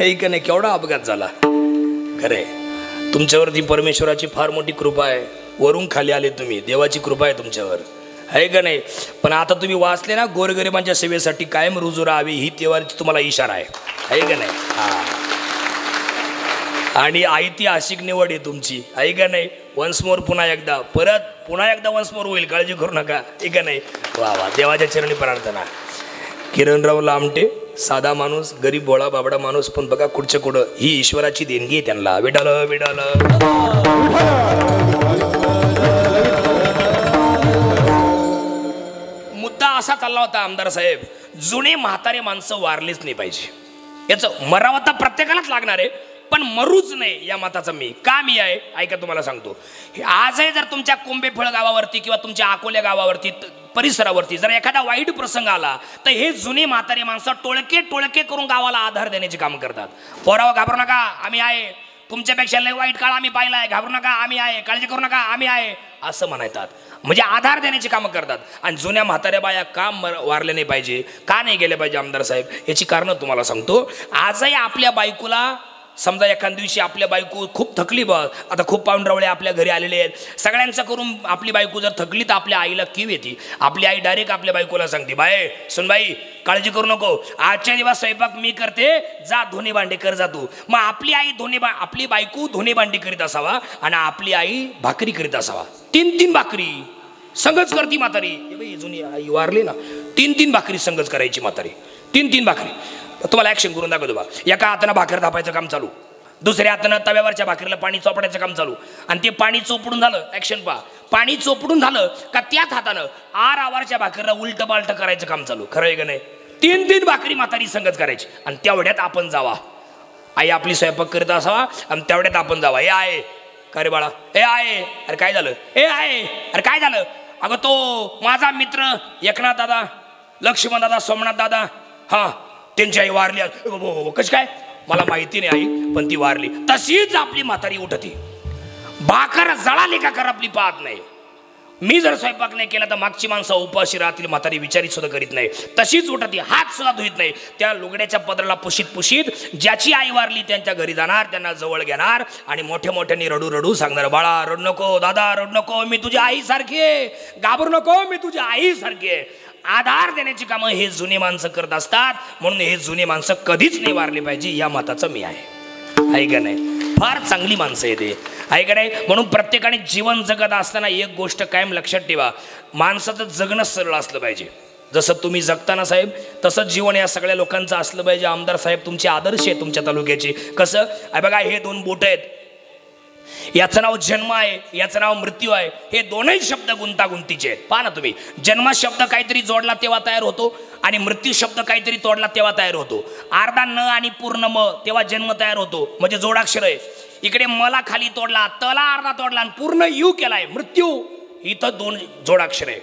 ऐक नाही केवढा अपघात झाला. खरे तुमच्यावरती परमेश्वराची फार मोठी कृपा आहे. वरून खाली आले तुम्ही, देवाची कृपा आहे तुमच्यावर, आहे का नाही. पण आता तुम्ही वाचले ना, गोरगरिबांच्या सेवेसाठी कायम रुजू राहावी ही देवाची तुम्हाला इशारा आहे का नाही. आणि ऐतिहासिक निवड आहे तुमची, आहे का नाही. वन्स मोर, पुन्हा एकदा, परत पुन्हा एकदा वन्स मोर होईल, काळजी करू नका, आहे का नाही. वा वा, देवाच्या चरणी प्रार्थना. किरणराव लामटे, साधा माणूस, गरीब भोळा बाबडा माणूस, पण बघा कुठच्या कुठं ही ईश्वराची देणगी आहे त्यांना. विडाल विडाल. मुद्दा असा चालला होता आमदार साहेब, जुने म्हातारे माणसं वारलीच नाही पाहिजे. याचं मरावं तर प्रत्येकालाच लागणार आहे, पण मरूच नाही या मताचा मी आहे. ऐका तुम्हाला सांगतो, आजही जर तुमच्या कोंबेफळ गावावरती किंवा तुमच्या अकोल्या गावावरती परिसरावरती जर एखादा वाईट प्रसंग आला तर हे जुने म्हातारे माणसं टोळके टोळके करून गावाला आधार देण्याचे काम करतात. पोराव घाबरू नका, आम्ही आहे. तुमच्यापेक्षा लय वाईट काळ आम्ही पाहिलाय, घाबरू नका, आम्ही आहे. काळजी करू नका, आम्ही आहे, असं म्हणतात. म्हणजे आधार देण्याची कामं करतात. आणि जुन्या म्हाताऱ्या बाया का वारले नाही पाहिजे, का नाही गेले पाहिजे आमदार साहेब, याची कारणं तुम्हाला सांगतो. आजही आपल्या बायकोला समजा एखाद दिवशी आपल्या बायको खूप थकली, बघ आता खूप पाहुणरावळे आपल्या घरी आलेले आहेत, सगळ्यांचं करून आपली बायको जर थकली तर आपल्या आईला कीव येते. आपली आई डायरेक्ट आपल्या बायकोला सांगते, बाय सुनबाई काळजी करू नको, आजच्या दिवस स्वयंपाक मी करते, जा धुणे भांडे कर जा तू. मग आपली आई आपली बायको धुणे भांडी करीत असावा आणि आपली आई भाकरी करीत असावा. 3-3 भाकरी संगच करती म्हातारी. जुनी आई वारली ना, 3-3 भाकरी संगच करायची म्हातारी, 3-3 भाकरी. तुम्हाला ऍक्शन करून दाखवतो बा. एका हातानं भाकर थापायचं काम चालू, दुसऱ्या हातानं तव्यावरच्या भाकरीला पाणी चोपडायचं काम चालू, आणि ते पाणी चोपडून झालं, ऍक्शन पहा, पाणी चोपडून झालं का त्याच हातानं आवारच्या भाकरीला उलट पालट करायचं काम चालू. खरं आहे का नाही. 3-3 भाकरी म्हातारी संगच करायची. आणि तेवढ्यात आपण जावा, आई आपली स्वयंपाक करत असावा आणि तेवढ्यात आपण जावा. हे आहे का रे बाळा, हे आहे, अरे काय झालं, हे आहे, अरे काय झालं. अगं तो माझा मित्र एकनाथ दादा, लक्ष्मण दादा, सोमनाथ दादा, हा त्यांची आई वारली. कशी काय, मला माहिती नाही आई, पण ती वारली. तशीच आपली म्हातारी उठती, भाकर जळाली का करपली पाहत नाही. मी जर स्वयंपाक नाही केला तर मागची माणसं उपाशी राहतील, म्हातारी विचारित सुद्धा करीत नाही. तशीच उठती, हात सुद्धा धुईत नाही. त्या लुगड्याच्या पदराला पुशीत ज्याची आई वारली त्यांच्या घरी जाणार, त्यांना जवळ घेणार आणि मोठ्या मोठ्याने रडू रडू सांगणार, बाळा रडू नको, दादा रडू नको, मी तुझी आई सारखी आहे, घाबरू नको, मी तुझी आई सारखी आहे. आधार देण्याची कामं हे जुने माणसं करत असतात. म्हणून हे जुने माणसं कधीच नाही वारले पाहिजे या मताचं मी आहे का नाही. फार चांगली माणसं आहे ते, आहे का नाही. म्हणून प्रत्येकाने जीवन जगत असताना एक गोष्ट कायम लक्षात ठेवा, माणसाचं जगणं सरळ असलं पाहिजे. जसं तुम्ही जगताना साहेब तसंच जीवन या सगळ्या लोकांचं असलं पाहिजे. आमदार साहेब तुमचे आदर्श आहे तुमच्या तालुक्याचे. कसं आहे बघा, हे 2 बोट आहेत, याचं नाव जन्म आहे, याचं नाव मृत्यू आहे. हे दोनही शब्द गुंतागुंतीचे आहेत. पहा ना तुम्ही, जन्म शब्द काहीतरी जोडला तेव्हा तयार होतो आणि मृत्यू शब्द काहीतरी तोडला तेव्हा तयार होतो. अर्धा न आणि पूर्ण म तेव्हा जन्म तयार होतो, म्हणजे जोडाक्षर आहे. इकडे मला खाली तोडला, तला अर्धा तोडला आणि पूर्ण यू केलाय मृत्यू, इथं 2 जोडाक्षर आहे.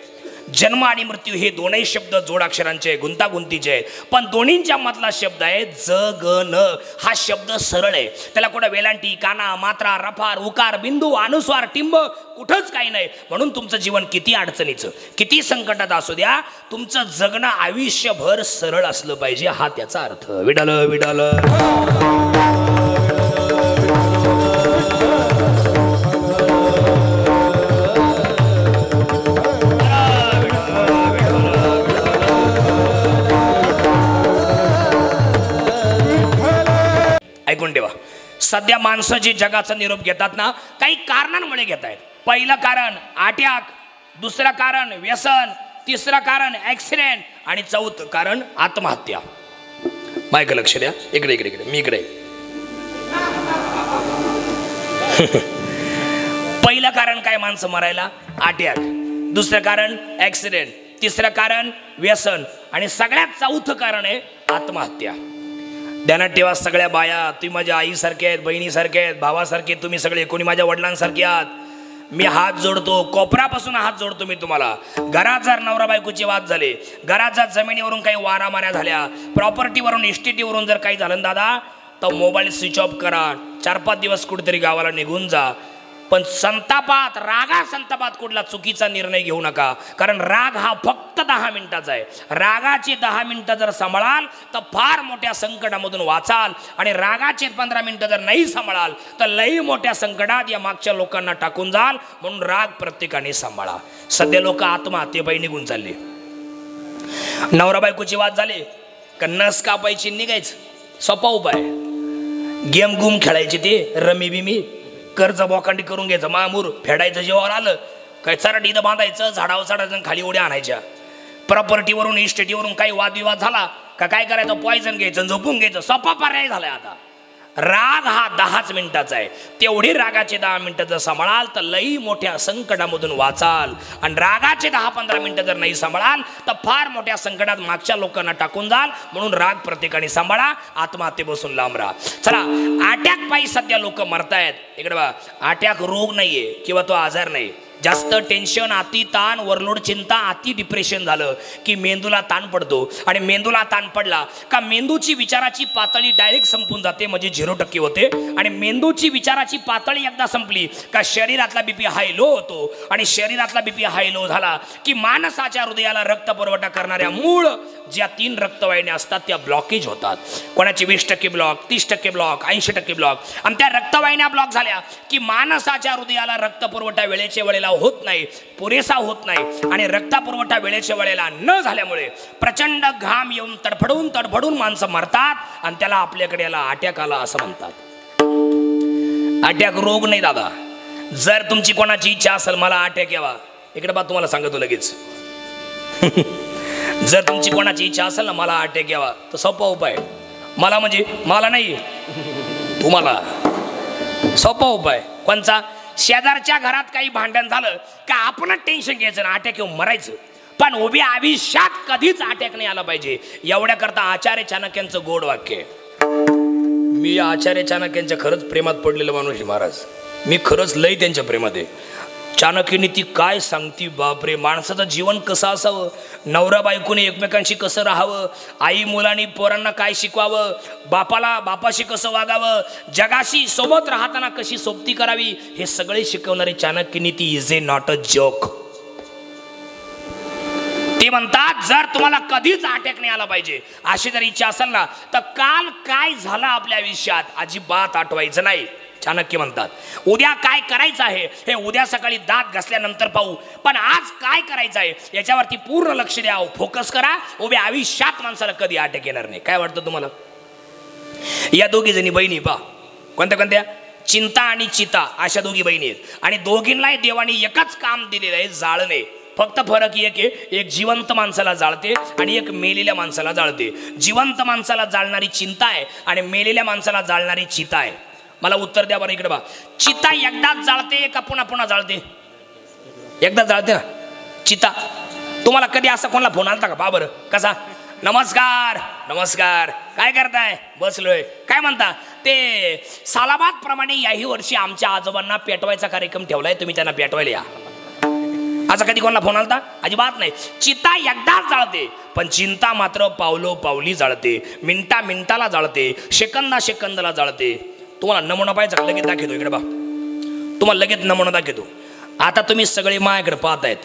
जन्म आणि मृत्यू हे दोनही शब्द जोडाक्षरांचे गुंतागुंतीचे आहेत. पण दोन्हींच्या मधला शब्द आहे जगन. हा शब्द सरळ आहे, त्याला कुठं वेलांटी, काना, मात्रा, रफार, उकार, बिंदू, अनुस्वार, टिंब कुठंच काही नाही. म्हणून तुमचं जीवन किती अडचणीचं, किती संकटात असू द्या, तुमचं जगणं आयुष्यभर सरळ असलं पाहिजे, हा त्याचा अर्थ. विडाल विडाल. ऐकून ठेवा, सध्या माणसं जी जगाचा निरोप घेतात ना, काही कारणांमुळे घेत आहेत. पहिलं कारण अटॅक, दुसरं कारण व्यसन, तिसरं कारण ऍक्सिडेंट आणि चौथं कारण आत्महत्या. मायक लक्ष द्या, इकडे इकडे इकडे, मी इकडे. पहिलं कारण काय माणसं मरायला, अटॅक. दुसरं कारण ऍक्सिडेंट, तिसरं कारण व्यसन आणि सगळ्यात चौथं कारण आहे आत्महत्या. ध्यानात ठेवा सगळ्या बाया, तुम्ही माझ्या आईसारखे आहेत, बहिणीसारखे आहेत, भावासारखे, तुम्ही सगळे कोणी माझ्या वडिलांसारखे आहात. मी हात जोडतो, कोपरापासून हात जोडतो मी तुम्हाला. घरात जर नवरा बायकोचे वाद झाले, घरात जर जमिनीवरून काही वारामाऱ्या झाल्या, प्रॉपर्टीवरून इस्टेटीवरून जर काही झालं दादा, तर मोबाईल स्विच ऑफ करा, 4-5 दिवस कुठेतरी गावाला निघून जा. पण संतापात रागा संतापात कुठला चुकीचा निर्णय घेऊ नका, कारण राग हा फक्त 10 मिनिटाचा आहे. रागाचे 10 मिनिटं जर सांभाळाल तर फार मोठ्या संकटामधून वाचाल, आणि रागाचे 15 मिनिटं जर नाही सांभाळाल तर लई मोठ्या संकटात या मागच्या लोकांना टाकून जाल. म्हणून राग प्रत्येकाने सांभाळा. सध्या लोक आत्महत्येपायी निघून चालले. नवरा बायकोची वाद झाले का नस कापायची निघायचं, सोपा उपाय. गेम गुम खेळायचे, ते रमी बिमी, कर्ज बोकांडी करून घ्यायचं, मामूर फेडायचं. जेव्हा आलं काय चराट इथं बांधायचं, झाडावर चढायचं, खाली उड्या आणायच्या. प्रॉपर्टीवरून इस्टेटीवरून काही वादविवाद झाला का काय करायचं, पॉयझन घ्यायचं, झोपून घ्यायचं. सोपा पर्याय झालाय आता. राग हा 10 मिनिटाचा आहे. तेवढी रागाचे 10 मिनिटं जर सांभाळाल तर लई मोठ्या संकटामधून वाचाल, आणि रागाचे 10-15 मिनिटं जर नाही सांभाळाल तर फार मोठ्या संकटात मागच्या लोकांना टाकून जाल. म्हणून राग प्रत्येकाने सांभाळा, आत्महत्येपासून लांब राहा. चला, अटॅक पायी सध्या लोक मरतायत. इकडे बघा, अटॅक रोग नाहीये किंवा तो आजार नाही. जास्त टेन्शन, अति ताण, ओव्हरलोड, चिंता, अति डिप्रेशन झालं की मेंदूला ताण पडतो, आणि मेंदूला ताण पडला का मेंदूची विचाराची पातळी डायरेक्ट संपून जाते, म्हणजे 0% होते. आणि मेंदूची विचाराची पातळी एकदा संपली का शरीरातला बीपी हाय लो होतो, आणि शरीरातला बीपी हाय लो झाला की माणसाच्या हृदयाला रक्त पुरवठा करणाऱ्या मूळ ज्या 3 रक्तवाहिन्या असतात त्या ब्लॉकेज होतात. कोणाची 20% ब्लॉक, 30% ब्लॉक, 80% ब्लॉक. आणि त्या रक्तवाहिन्या ब्लॉक झाल्या की माणसाच्या हृदयाला रक्त पुरवठा वेळेच्या वेळेला होत नाही, पुरेसा होत नाही. आणि रक्ता पुरवठा वेळेच्या वेळेला न झाल्यामुळे प्रचंड घाम येऊन तडफडून तडफडून माणसं मरतात, आणि त्याला आपल्याकडे याला अटॅक आला असं म्हणतात. अटॅक रोग नाही दादा. जर तुमची कोणाची इच्छा असेल मला अटॅक यावा, इकडे बा तुम्हाला सांगतो लगेच. जर तुमची कोणाची इच्छा असेल ना मला अटॅक यावा, तर सोपा उपाय. मला म्हणजे मला नाही, तुम्हाला. सोपा उपाय कोणचा? शेजारच्या घरात काही भांडण झालं का आपणच टेन्शन घ्यायचं ना, अटॅक येऊन मरायचं. पण उभ्या आयुष्यात कधीच अटॅक नाही आला पाहिजे. एवढ्या करता आचार्य चाणक्यांचं गोड वाक्य. मी आचार्य चाणक्यांच्या खरंच प्रेमात पडलेलं माणूस आहे महाराज. मी खरंच लय त्यांच्या प्रेमात आहे. चाणक्यनी ती काय सांगती, बापरे. माणसाचं जीवन कसं असावं, नवरा बायकोने एकमेकांशी कसं राहावं, आई मुलांनी पोरांना काय शिकवावं, बापाला बापाशी कसं वागावं, जगाशी सोबत राहताना कशी सोबती करावी, हे सगळे शिकवणारी चाणक्यनी ती is a not a joke. ते म्हणतात जर तुम्हाला कधीच अटॅक नाही आला पाहिजे अशी जर इच्छा असेल ना, तर काल काय झालं आपल्या आयुष्यात अजिबात आठवायचं नाही. चाणक्य म्हणतात उद्या काय करायचं आहे हे उद्या सकाळी दात घासल्यानंतर पाहू, पण आज काय करायचं आहे याच्यावरती पूर्ण लक्ष द्या, फोकस करा. उभ्या आयुष्यात माणसाला कधी अटॅक येणार नाही. काय वाटतं तुम्हाला? या दोघी जणी बहिणी पा, कोणत्या कोणत्या? चिंता आणि चिता अशा दोघी बहिणी आहेत, आणि दोघींना देवाने एकच काम दिलेलं आहे, जाळणे. फक्त फरक एक आहे, एक जिवंत माणसाला जाळते आणि एक मेलेल्या माणसाला जाळते. जिवंत माणसाला जाळणारी चिंता आहे आणि मेलेल्या माणसाला जाळणारी चिता आहे. मला उत्तर द्या बरं. इकडे बा, चिता एकदाच जाळते का पुन्हा पुन्हा जाळते? एकदा जाळते ना चिता. तुम्हाला कधी असं कोणाला फोन आलता का? पा बरं कसा, नमस्कार नमस्कार, काय करताय? बसलोय. काय म्हणता? ते सालाबाद प्रमाणे याही वर्षी आमच्या आजोबांना पेटवायचा कार्यक्रम ठेवलाय, तुम्ही त्यांना पेटवायला या. असं कधी कोणाला फोन आलता? अजिबात नाही. चिता एकदाच जाळते, पण चिंता मात्र पावलो पावली जाळते, मिनिटा मिनिटाला जाळते, सेकंदा सेकंदाला जाळते. तुम्हाला नमुना पाहिजे लगेच दाखवतो. इकडे बा, तुम्हाला लगेच नमुना दाखवतो. आता तुम्ही सगळे माझ्याकडे पाहतायत,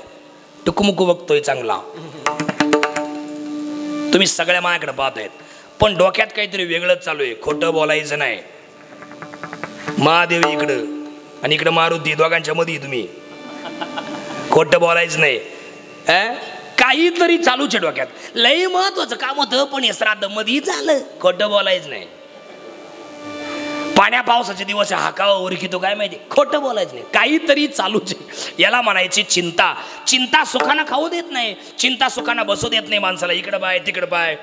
टुकमुकू बघतोय चांगला, तुम्ही सगळ्या माझ्याकडे पाहतायत, पण डोक्यात काहीतरी वेगळंच चालू आहे. खोटं बोलायचं नाही. महादेव इकडं आणि इकडं मारुती, दोघांच्या मध्ये तुम्ही. खोटं बोलायचं नाही. काहीतरी चालूच आहे डोक्यात. लय महत्वाचं काम होतं पण हे श्राद्ध मध्ये झालं. खोटं बोलायचं नाही. पाण्या पावसाचे दिवस हाकावा ओरखितो काय माहिती, खोटं बोलायचं नाही. काहीतरी चालूच आहे. याला म्हणायची चिंता. चिंता सुखानं खाऊ देत नाही, चिंता सुखानं बसू देत नाही माणसाला. इकडं बाय तिकडं बाय,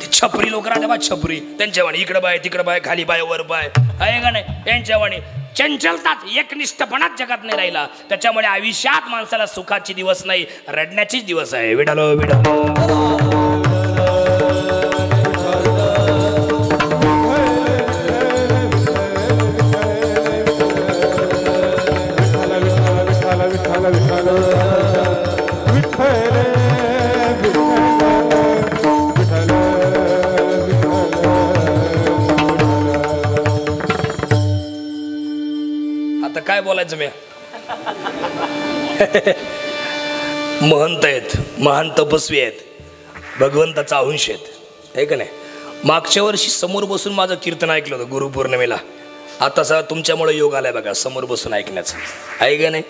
ते छपरी लोक राहते बा, छपरी त्यांच्या वाणी. इकडं बाय तिकडं बाय, खाली बाय वर बाय, आहे का नाही? त्यांच्या वाणी चंचलतात, एकनिष्ठपणात जगात नाही राहिला. त्याच्यामुळे आयुष्यात माणसाला सुखाचे दिवस नाही, रडण्याचेच दिवस आहे. विडालो विडालो. काय बोलायचं मी महंत आहेत, महान तपस्वी आहेत, भगवंताचा अंश आहेत, आहे का नाही. मागच्या वर्षी समोर बसून माझं कीर्तन ऐकलं होतं गुरुपौर्णिमेला. आता तुमच्यामुळे योग आलाय बघा समोर बसून ऐकण्याचं, आहे का नाही.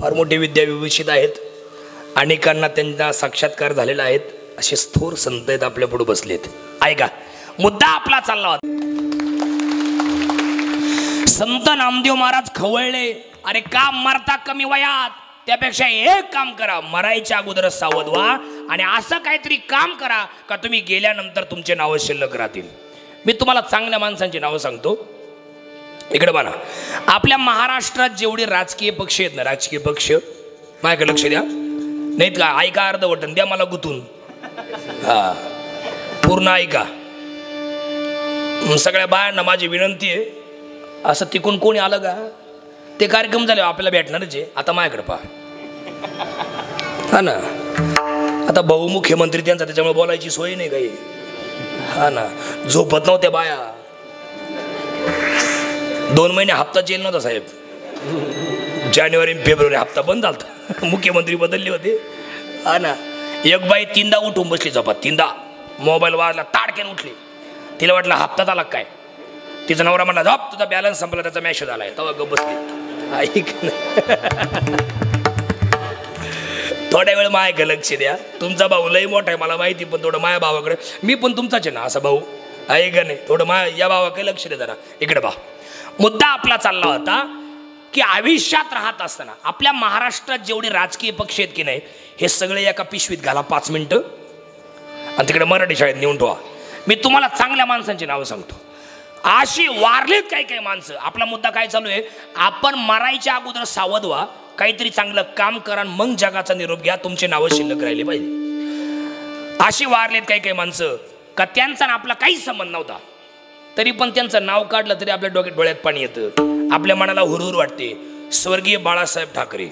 फार मोठे विद्याविभूषित आहेत, अनेकांना त्यांचा साक्षात्कार झालेला आहेत, असे थोर संत आहेत आपल्या पुढे बसलेत. ऐका मुद्दा आपला चालला होता. संत नामदेव महाराज खवळले, अरे का मरता कमी वयात, त्यापेक्षा एक काम करा, मरायच्या अगोदर सावध व्हा आणि असं काहीतरी काम करा का तुम्ही गेल्यानंतर तुमचे नावं शिल्लक राहतील. मी तुम्हाला चांगल्या माणसांची नावं सांगतो. इकडे बघा, आपल्या महाराष्ट्रात जेवढे राजकीय पक्ष आहेत ना, राजकीय पक्ष माझ्याकडे लक्ष द्या, नाहीत का ऐका अर्धवटन द्या मला गुतून, हा पूर्ण ऐका. सगळ्या बायांना माझी विनंती आहे, असं तिकून कोणी आलं का ते कार्यक्रम झाले आपल्याला भेटणारच आहे. आता माझ्याकडे पहा, हा ना, आता भाऊ मुख्यमंत्री त्यांचा, त्याच्यामुळे बोलायची सोय नाही काही, हा ना. झोपत नव्हत्या बाया, 2 महिने हप्ता जेल नव्हता साहेब. जानेवारी फेब्रुवारी हप्ता बंद झाला, मुख्यमंत्री बदलले होते, हा ना. एक बाई 3दा उठून बसली झोपात, 3दा मोबाईल वाजला, ताडक्यान उठली. तिला वाटलं हप्ता आला काय. तिचा नवरा म्हणला झोप, तुझा बॅलन्स संपला, त्याचा मेसेज आलाय. तेव्हा गप बसली. ऐक थोड्या वेळ माय लक्ष द्या. तुमचा भाऊ लई मोठा आहे मला माहिती, पण थोडं माया भावाकडे, मी पण तुमचाच आहे ना असा भाऊ, आहे का नाही. थोडं माया या भावाकडे लक्ष द्या जरा. इकडे पहा, मुद्दा आपला चालला होता की आयुष्यात राहत असताना आपल्या महाराष्ट्रात जेवढे राजकीय पक्ष आहेत की नाही, हे सगळे एका पिशवीत घाला 5 मिनिटं आणि तिकडे मराठी शाळेत नेऊन ठेवा. मी तुम्हाला चांगल्या माणसांची नावं सांगतो. अशी वारलेत काही काही माणसं. आपला मुद्दा काय चालू आहे, आपण मरायच्या अगोदर सावध व्हा, काहीतरी चांगलं काम करा, मग जगाचा निरोप घ्या, तुमचे नावं शिल्लक राहिले पाहिजे. अशी वारलेत काही काही माणसं का त्यांचा आपला काहीच संबंध नव्हता, तरी पण त्यांचं नाव काढलं तरी आपल्या डोळ्यात पाणी येतं, आपल्या मनाला हुरहुर वाटते. स्वर्गीय बाळासाहेब ठाकरे,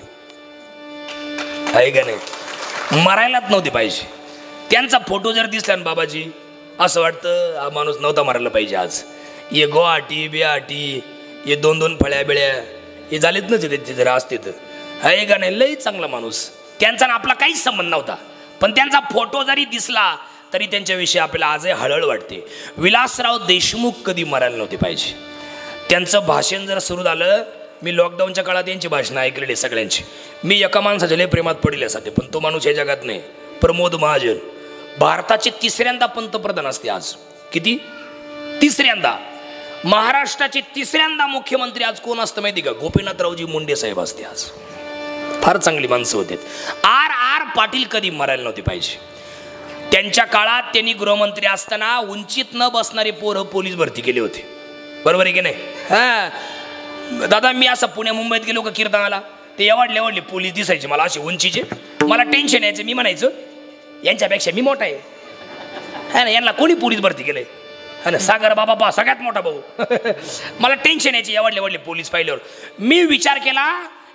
आहे का नाही, मरायलाच नव्हते पाहिजे. त्यांचा फोटो जर दिसला ना बाबाजी, असं वाटतं हा माणूस नव्हता मरायला पाहिजे. आज ये गोहाटी बिहाटी, ये 2-2 फळ्या बिळ्या हे झालेत ना ते जरा असते तर, आहे का नाही. लई चांगला माणूस, त्यांचा आपला काहीच संबंध नव्हता, पण त्यांचा फोटो जरी दिसला तरी त्यांच्याविषयी आपल्याला आजही हळहळ वाटते. विलासराव देशमुख कधी मरायला नव्हते पाहिजे. त्यांचं भाषण जर सुरू झालं, मी लॉकडाऊनच्या काळात यांची भाषणं ऐकलेली सगळ्यांची. मी एका माणसाच्या लय प्रेमात पडल्यासाठी, पण तो माणूस हे जगात नाही. प्रमोद महाजन, भारताचे 3ऱ्यांदा पंतप्रधान असते आज. किती? 3ऱ्यांदा. महाराष्ट्राचे 3ऱ्यांदा मुख्यमंत्री आज कोण असतं माहिती का? गोपीनाथरावजी मुंडे साहेब असते आज. फार चांगली माणसं होते. आर पाटील कधी मरायला नव्हते पाहिजे. त्यांच्या काळात त्यांनी गृहमंत्री असताना उंचीत न बसणारे पोरं पोलीस भरती केले होते, बरोबर आहे की नाही. हा दादा, मी असं पुण्या मुंबईत गेलो का कीर्तनाला, ते एवढले पोलीस दिसायचे मला असे उंचीचे. मला टेन्शन यायचं, मी म्हणायचं यांच्यापेक्षा मी मोठा आहे, हा ना, यांना कोणी पोलीस भरती केलंय, हा ना, सागर बाबा पा सगळ्यात मोठा भाऊ. मला टेन्शन यायचे एवढले पोलीस पाहिल्यावर. मी विचार केला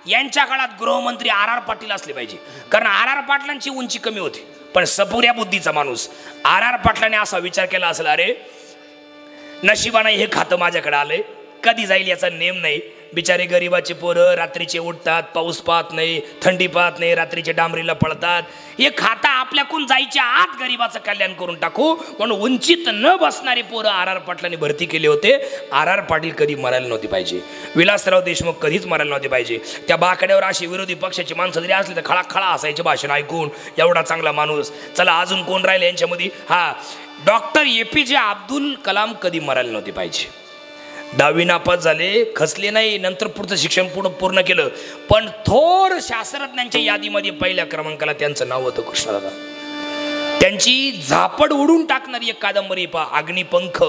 यांच्या काळात गृहमंत्री आर पाटील असले पाहिजे, कारण आर पाटलांची उंची कमी होती, पण सपुऱ्या बुद्धीचा माणूस. आर पाटलाने असा विचार केला असेल, अरे नशिबाने हे खातं माझ्याकडे आलंय, कधी जाईल याचा नेम नाही. बिचारे गरिबाचे पोरं रात्रीचे उठतात, पाऊस पाहत नाही, थंडी पाहत नाही, रात्रीचे डांबरीला पळतात. हे खाता आपल्याकडून जायच्या आत गरिबाचं कल्याण करून टाकू म्हणून उंचीत न बसणारे पोरं आर पाटलांनी भरती केले होते. आर पाटील कधी मरायला नव्हते पाहिजे. विलासराव देशमुख कधीच मरायला नव्हते पाहिजे. त्या बाकड्यावर अशी विरोधी पक्षाची माणसं जरी असली तर खळा असायचे भाषण ऐकून. एवढा चांगला माणूस. चला अजून कोण राहिले यांच्यामध्ये? हा, डॉक्टर APJ अब्दुल कलाम कधी मरायला नव्हते पाहिजे. 10वी नापास झाले, खचले नाही, नंतर पुढचं शिक्षण पूर्ण केलं, पण थोर शास्त्रज्ञांच्या यादीमध्ये पहिल्या क्रमांकाला त्यांचं नाव होतं कृष्णदादा. त्यांची झापड उडून टाकणारी एक कादंबरी पहा, अग्निपंख.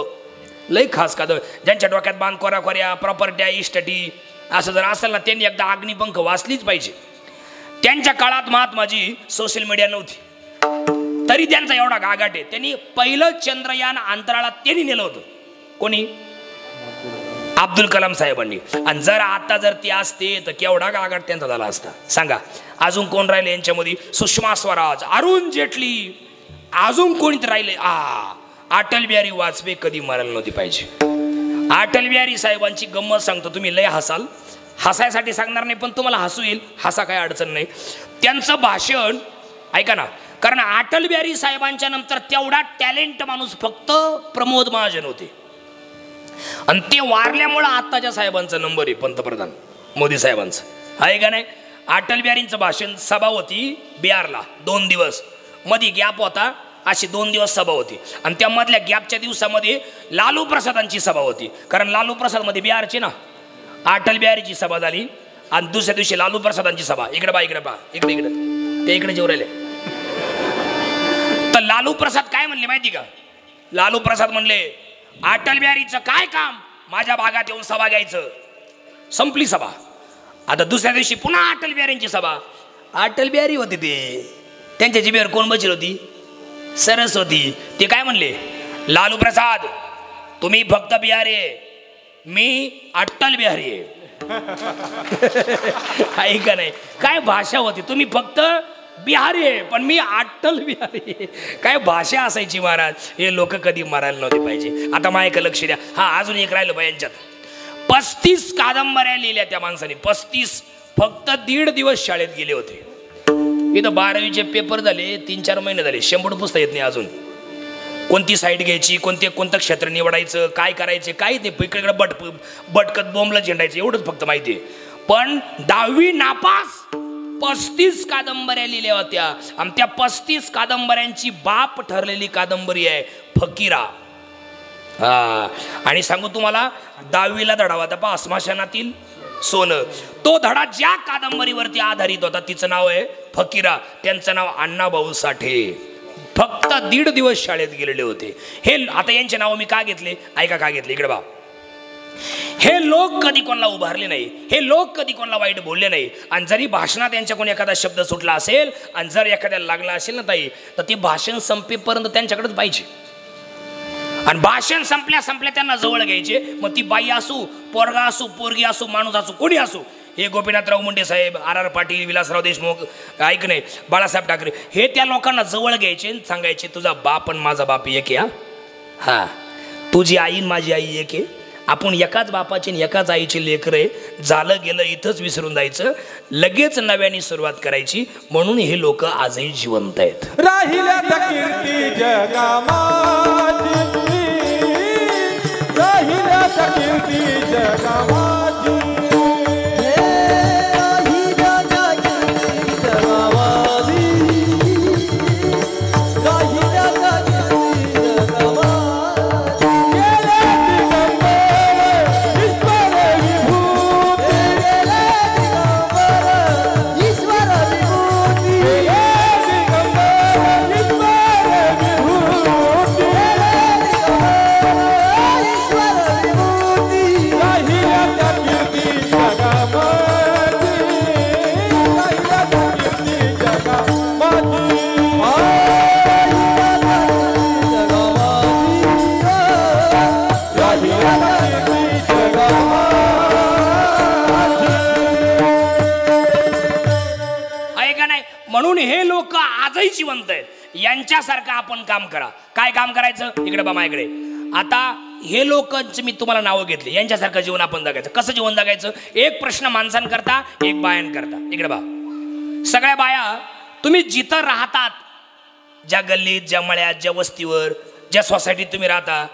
लय खास कादंबरी. ज्यांच्या डोक्यात बांध कोऱ्या प्रॉपर्ट्या इस्टेटी असं जर असेल ना, त्यांनी एकदा अग्निपंख वाचलीच पाहिजे. त्यांच्या काळात महात्माजी सोशल मीडिया नव्हती, तरी त्यांचा एवढा गागाट आहे. त्यांनी पहिलं चंद्रयान अंतराळात त्यांनी नेलं होतं. कोणी? अब्दुल कलाम साहेबांनी. आणि जर आता जर ती असते तर केवढा गागाट त्यांचा झाला असता सांगा. अजून कोण राहिले यांच्यामध्ये? सुषमा स्वराज, अरुण जेटली, अजून कोणीतरी राहिले? अटल बिहारी वाजपेयी कधी मरायला नव्हती पाहिजे. अटल बिहारी साहेबांची गंमत सांगतो, तुम्ही लय हसाल. हसायसाठी सांगणार नाही, पण तुम्हाला हसू येईल, हसा काय अडचण नाही. त्यांचं भाषण ऐका ना, कारण अटल बिहारी साहेबांच्या नंतर तेवढा टॅलेंट माणूस फक्त प्रमोद महाजन होते, आणि ते वारल्यामुळं आत्ताच्या साहेबांचा नंबर आहे पंतप्रधान मोदी साहेबांचं, आहे का नाही. अटल बिहारींचं भाषण सभा होती बिहारला 2 दिवस, मध्ये गॅप होता, अशी 2 दिवस सभा होती, आणि त्या मधल्या गॅपच्या दिवसामध्ये लालू प्रसादांची सभा होती, कारण लालू प्रसाद मध्ये बिहारची ना. अटल बिहारीची सभा झाली आणि दुसऱ्या दिवशी लालू प्रसादांची सभा. इकडे बा, इकडे बा, इकडे इकडे ते इकडे जेव राहिले. तर लालू प्रसाद काय म्हणले माहिती का? लालू प्रसाद म्हणले अटल बिहारीचं काय काम, माझ्या भागात येऊन सभा घ्यायचं. संपली सभा. आता दुसऱ्या दिवशी पुन्हा अटल बिहारींची सभा. अटल बिहारी होते ते, त्यांच्या जिभेवर कोण बसली होती? सरस्वती. ते काय म्हणले, लालू प्रसाद तुम्ही फक्त बिहारी आहे, मी अटल बिहारी आहे. का नाही, काय भाषा होती, तुम्ही फक्त बिहारी आहे पण मी अटल बिहारी. काय भाषा असायची महाराज. हे लोक कधी मारायला नव्हते पाहिजे. आता माझ्या लक्ष द्या. हा अजून एक राहिलं पाहिजे यांच्यात. 35 कादंबऱ्या लिहिल्या त्या माणसाने. 35. फक्त 1.5 दिवस शाळेत गेले होते. इथं 12वीचे पेपर झाले, 3-4 महिने झाले, 100 पुस्तक येत नाही अजून. कोणती साईड घ्यायची, कोणतं क्षेत्र निवडायचं, काय करायचे, काही नाही. इकडे बटकत बोंबला झेंडायचं, एवढंच फक्त माहिती आहे. पण 10वी नापास. 35 कादंबऱ्या लिहिल्या होत्या, आणि त्या 35 कादंबऱ्यांची बाप ठरलेली कादंबरी आहे फकीरा. हा, आणि सांगू तुम्हाला, 10वीला धडा होता पहा, स्मशानातील सोनं. तो धडा ज्या कादंबरीवरती आधारित होता तिचं नाव आहे फकीरा. त्यांचं नाव अण्णाभाऊ साठे. फक्त 1.5 दिवस शाळेत गेलेले होते. हे आता यांचे नाव मी का घेतले, ऐका का घेतले, इकडे बा. हे लोक कधी कोणाला उभारले नाही, हे लोक कधी कोणाला वाईट बोलले नाही, आणि जरी भाषणात यांच्याकडून एखादा शब्द सुटला असेल आणि जर एखाद्याला लागला असेल ना ताई, तर ते भाषण संपेपर्यंत त्यांच्याकडेच पाहिजे. आणि भाषण संपल्या त्यांना जवळ घ्यायचे. मग ती बाई असू, पोरगा असू, पोरगी असू, माणूस असू, कोणी असू. हे गोपीनाथराव मुंडे साहेब, R.R. पाटील, विलासराव देशमुख, ऐक नाही, बाळासाहेब ठाकरे, हे त्या लोकांना जवळ घ्यायचे, सांगायचे तुझा बाप आणि माझा बाप एक आहे. हा, तुझी आई माझी आई एक आहे, आपण एकाच बापाची एकाच आईची लेकर आहे. झालं गेलं इथंच विसरून जायचं, लगेच नव्याने सुरुवात करायची. म्हणून हे लोक आजही जिवंत आहेत. राहिल्या कीर्ती जगामाची, राहिल्या कीर्ती जगामाची. म्हणून हे लोक आजही जिवंत आहेत. यांच्यासारखं आपण काम करा. काय काम करायचं, इकडे बा माझ्याकडे. आता हे लोकांचे मी तुम्हाला नावं घेतली, यांच्यासारखं जीवन आपण जगायचं. कसं जीवन जगायचं, एक प्रश्न माणसांकरता, एक बायांकरता. इकडे बा, सगळ्या बाया तुम्ही जिथं राहतात, ज्या गल्लीत, ज्या मळ्यात, ज्या वस्तीवर, ज्या सोसायटीत तुम्ही राहता,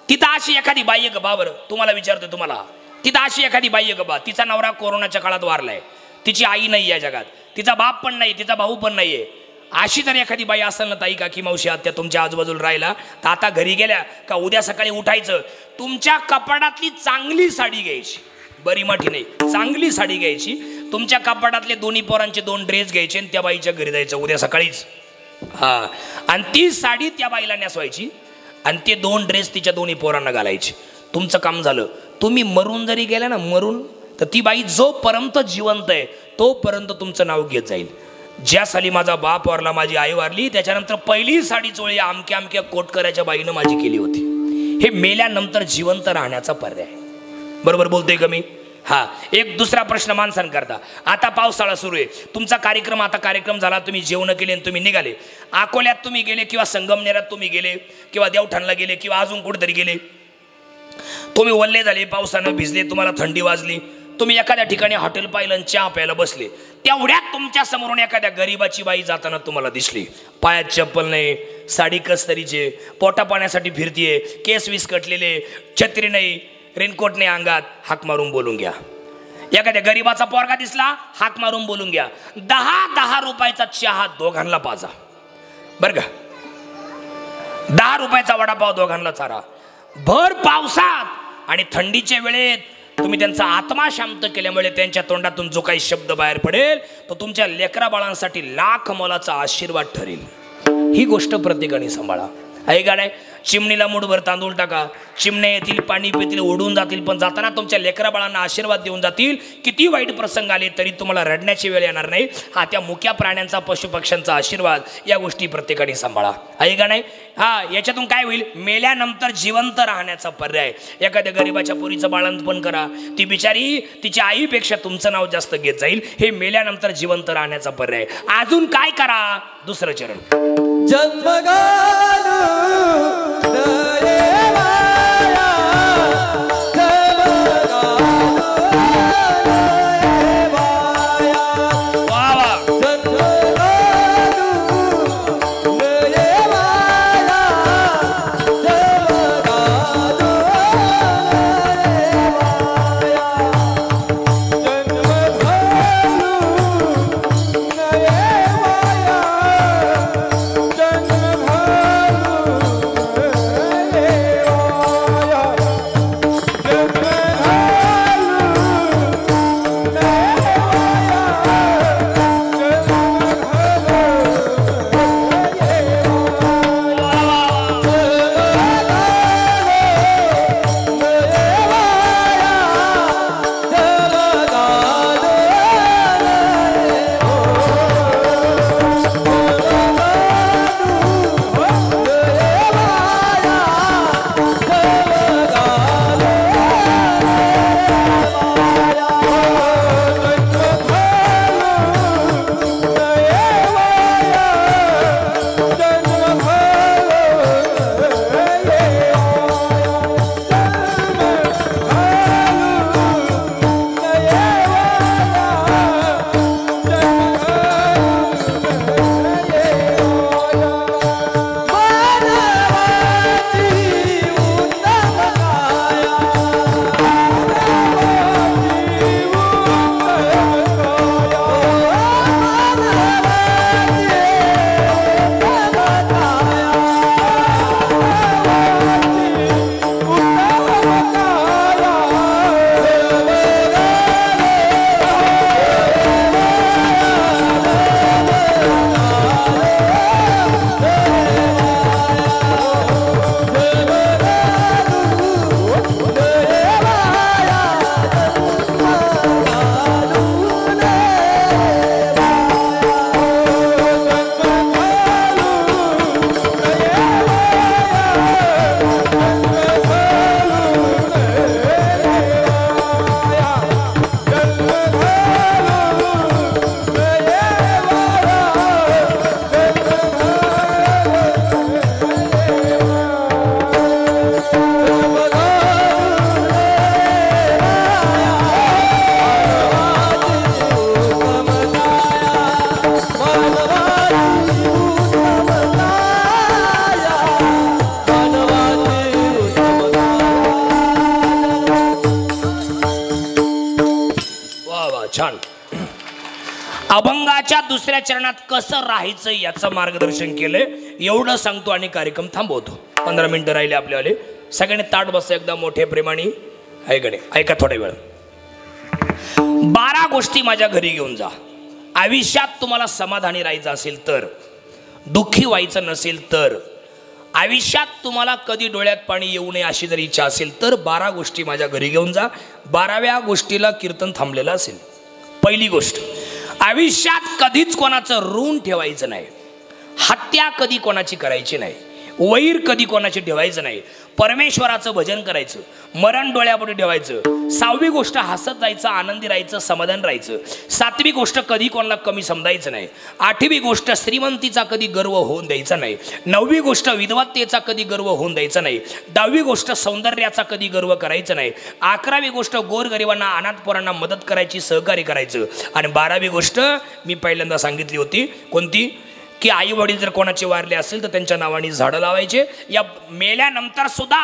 तिथं अशी एखादी बाई आहे का बा? बरं तुम्हाला विचारतो, तुम्हाला तिथं अशी एखादी बाई आहे का बा? तिचा नवरा कोरोनाच्या काळात वारलाय, तिची आई नाही या जगात, तिचा बाप पण नाही, तिचा भाऊ पण नाहीये. अशी जर एखादी बाई असेल ना ताई, का की मावशी आत्या तुमच्या आजूबाजूला राहिला, तर आता घरी गेल्या का उद्या सकाळी उठायचं, तुमच्या कपाटातली चांगली साडी घ्यायची, बरी मोठी नाही, चांगली साडी घ्यायची, तुमच्या कपाटातले दोन्ही पोरांचे 2 ड्रेस घ्यायचे आणि त्या बाईच्या घरी जायचं उद्या सकाळीच. हा, आणि ती साडी त्या बाईला नेसवायची आणि ते 2 ड्रेस तिच्या दोन्ही पोरांना घालायचे. तुमचं काम झालं. तुम्ही मरून जरी गेला ना, मरून, तर ती बाई जोपर्यंत जिवंत आहे तोपर्यंत तुमचं नाव घेत जाईल. ज्या साली माझा बाप वारला, माझी आई वारली, त्याच्यानंतर पहिली साडी चोळी अमक्या अमक्या कोटकऱ्याच्या बाईनं माझी केली होती. हे मेल्यानंतर जिवंत राहण्याचा पर्याय. बरोबर बोलतोय का मी? हा. एक दुसरा प्रश्न माणसांकरता. आता पावसाळा सुरू आहे, तुमचा कार्यक्रम, आता कार्यक्रम झाला, तुम्ही जेवण केले आणि तुम्ही निघाले. अकोल्यात तुम्ही गेले किंवा संगमनेरात तुम्ही गेले किंवा देवठाणला गेले किंवा अजून कुठेतरी गेले. तुम्ही वल्ले झाले, पावसानं भिजले, तुम्हाला थंडी वाजली, तुम्ही एखाद्या ठिकाणी हॉटेल पाहिलं आणि चहा प्यायला बसले, तेवढ्यात तुमच्या समोरून एखाद्या गरीबाची बाई जाताना तुम्हाला दिसली. पायात चप्पल नाही, साडी कस्तरीचे, पोटा पाण्यासाठी फिरतीये, केस विस्कटलेले, छत्री नाही, रेनकोट नाही अंगात, हाक मारून बोलून घ्या. एखाद्या गरीबाचा पोरगा दिसला, हाक मारून बोलून घ्या. 10 रुपयाचा चहा दोघांना पाजा बर का. 10 रुपयाचा वडापाव दोघांना चारा. भर पावसात आणि थंडीच्या वेळेत तुम्ही त्यांचा आत्मा शांत केल्यामुळे त्यांच्या तोंडातून जो काही शब्द बाहेर पडेल तो तुमच्या लेकरा बाळांसाठी लाख मोलाचा आशीर्वाद ठरेल. ही गोष्ट प्रत्येकाने सांभाळा. आहे का नाही? चिमणीला मूठभर तांदूळ टाका, चिमण्या येतील, पाणी पितील, उडून जातील, पण जाताना तुमच्या लेकरा बाळांना आशीर्वाद देऊन जातील. किती वाईट प्रसंग आले तरी तुम्हाला रडण्याची वेळ येणार नाही. हा त्या मुक्या प्राण्यांचा, पशुपक्ष्यांचा आशीर्वाद. या गोष्टी प्रत्येकाने सांभाळा. आहे का नाही? हा, याच्यातून काय होईल? मेल्यानंतर जिवंत राहण्याचा पर्याय. एखाद्या गरीबाच्या पोरीचं बाळंतपण करा, ती बिचारी तिच्या आईपेक्षा तुमचं नाव जास्त घेत जाईल. हे मेल्यानंतर जिवंत राहण्याचा पर्याय. अजून काय करा? दुसरं चरण. छान. अभंगाच्या दुसऱ्या चरणात कसं राहायचं याचं मार्गदर्शन केलंय. एवढं सांगतो आणि कार्यक्रम थांबवतो. 15 मिनिटं राहिले आपल्यावाले. सगळ्यांनी ताट बसा एकदा मोठ्या प्रेमाने. ऐकणे ऐका थोडा वेळ. 12 गोष्टी माझ्या घरी घेऊन जा. आयुष्यात तुम्हाला समाधानी राहायचं असेल तर, दुःखी व्हायचं नसेल तर, आयुष्यात तुम्हाला कधी डोळ्यात पाणी येऊ नये अशी जर इच्छा असेल तर 12 गोष्टी माझ्या घरी घेऊन जा. 12व्या गोष्टीला कीर्तन थांबलेलं असेल. पहिली गोष्ट, आयुष्यात कधीच कोणाचं ऋण ठेवायचं नाही. हत्या कधी कोणाची करायची नाही. वैर कधी कोणाची ठेवायचं नाही. परमेश्वराचं भजन करायचं, मरण डोळ्यापुढे ठेवायचं. 6वी गोष्ट हसत जायचं, आनंदी राहायचं, समाधान राहायचं. 7वी गोष्ट कधी कोणाला कमी समजायचं नाही. 8वी गोष्ट श्रीमंतीचा कधी गर्व होऊन द्यायचा नाही. 9वी गोष्ट विद्वत्तेचा कधी गर्व होऊन द्यायचा नाही. 10वी गोष्ट सौंदर्याचा कधी गर्व करायचा नाही. 11वी गोष्ट गोरगरिबांना, अनाथ पोरांना मदत करायची, सहकार्य करायचं. आणि 12वी गोष्ट मी पहिल्यांदा सांगितली होती, कोणती? की आई वडील जर कोणाचे वारले असेल तर त्यांच्या नावाने झाडं लावायचे. या मेल्यानंतर सुद्धा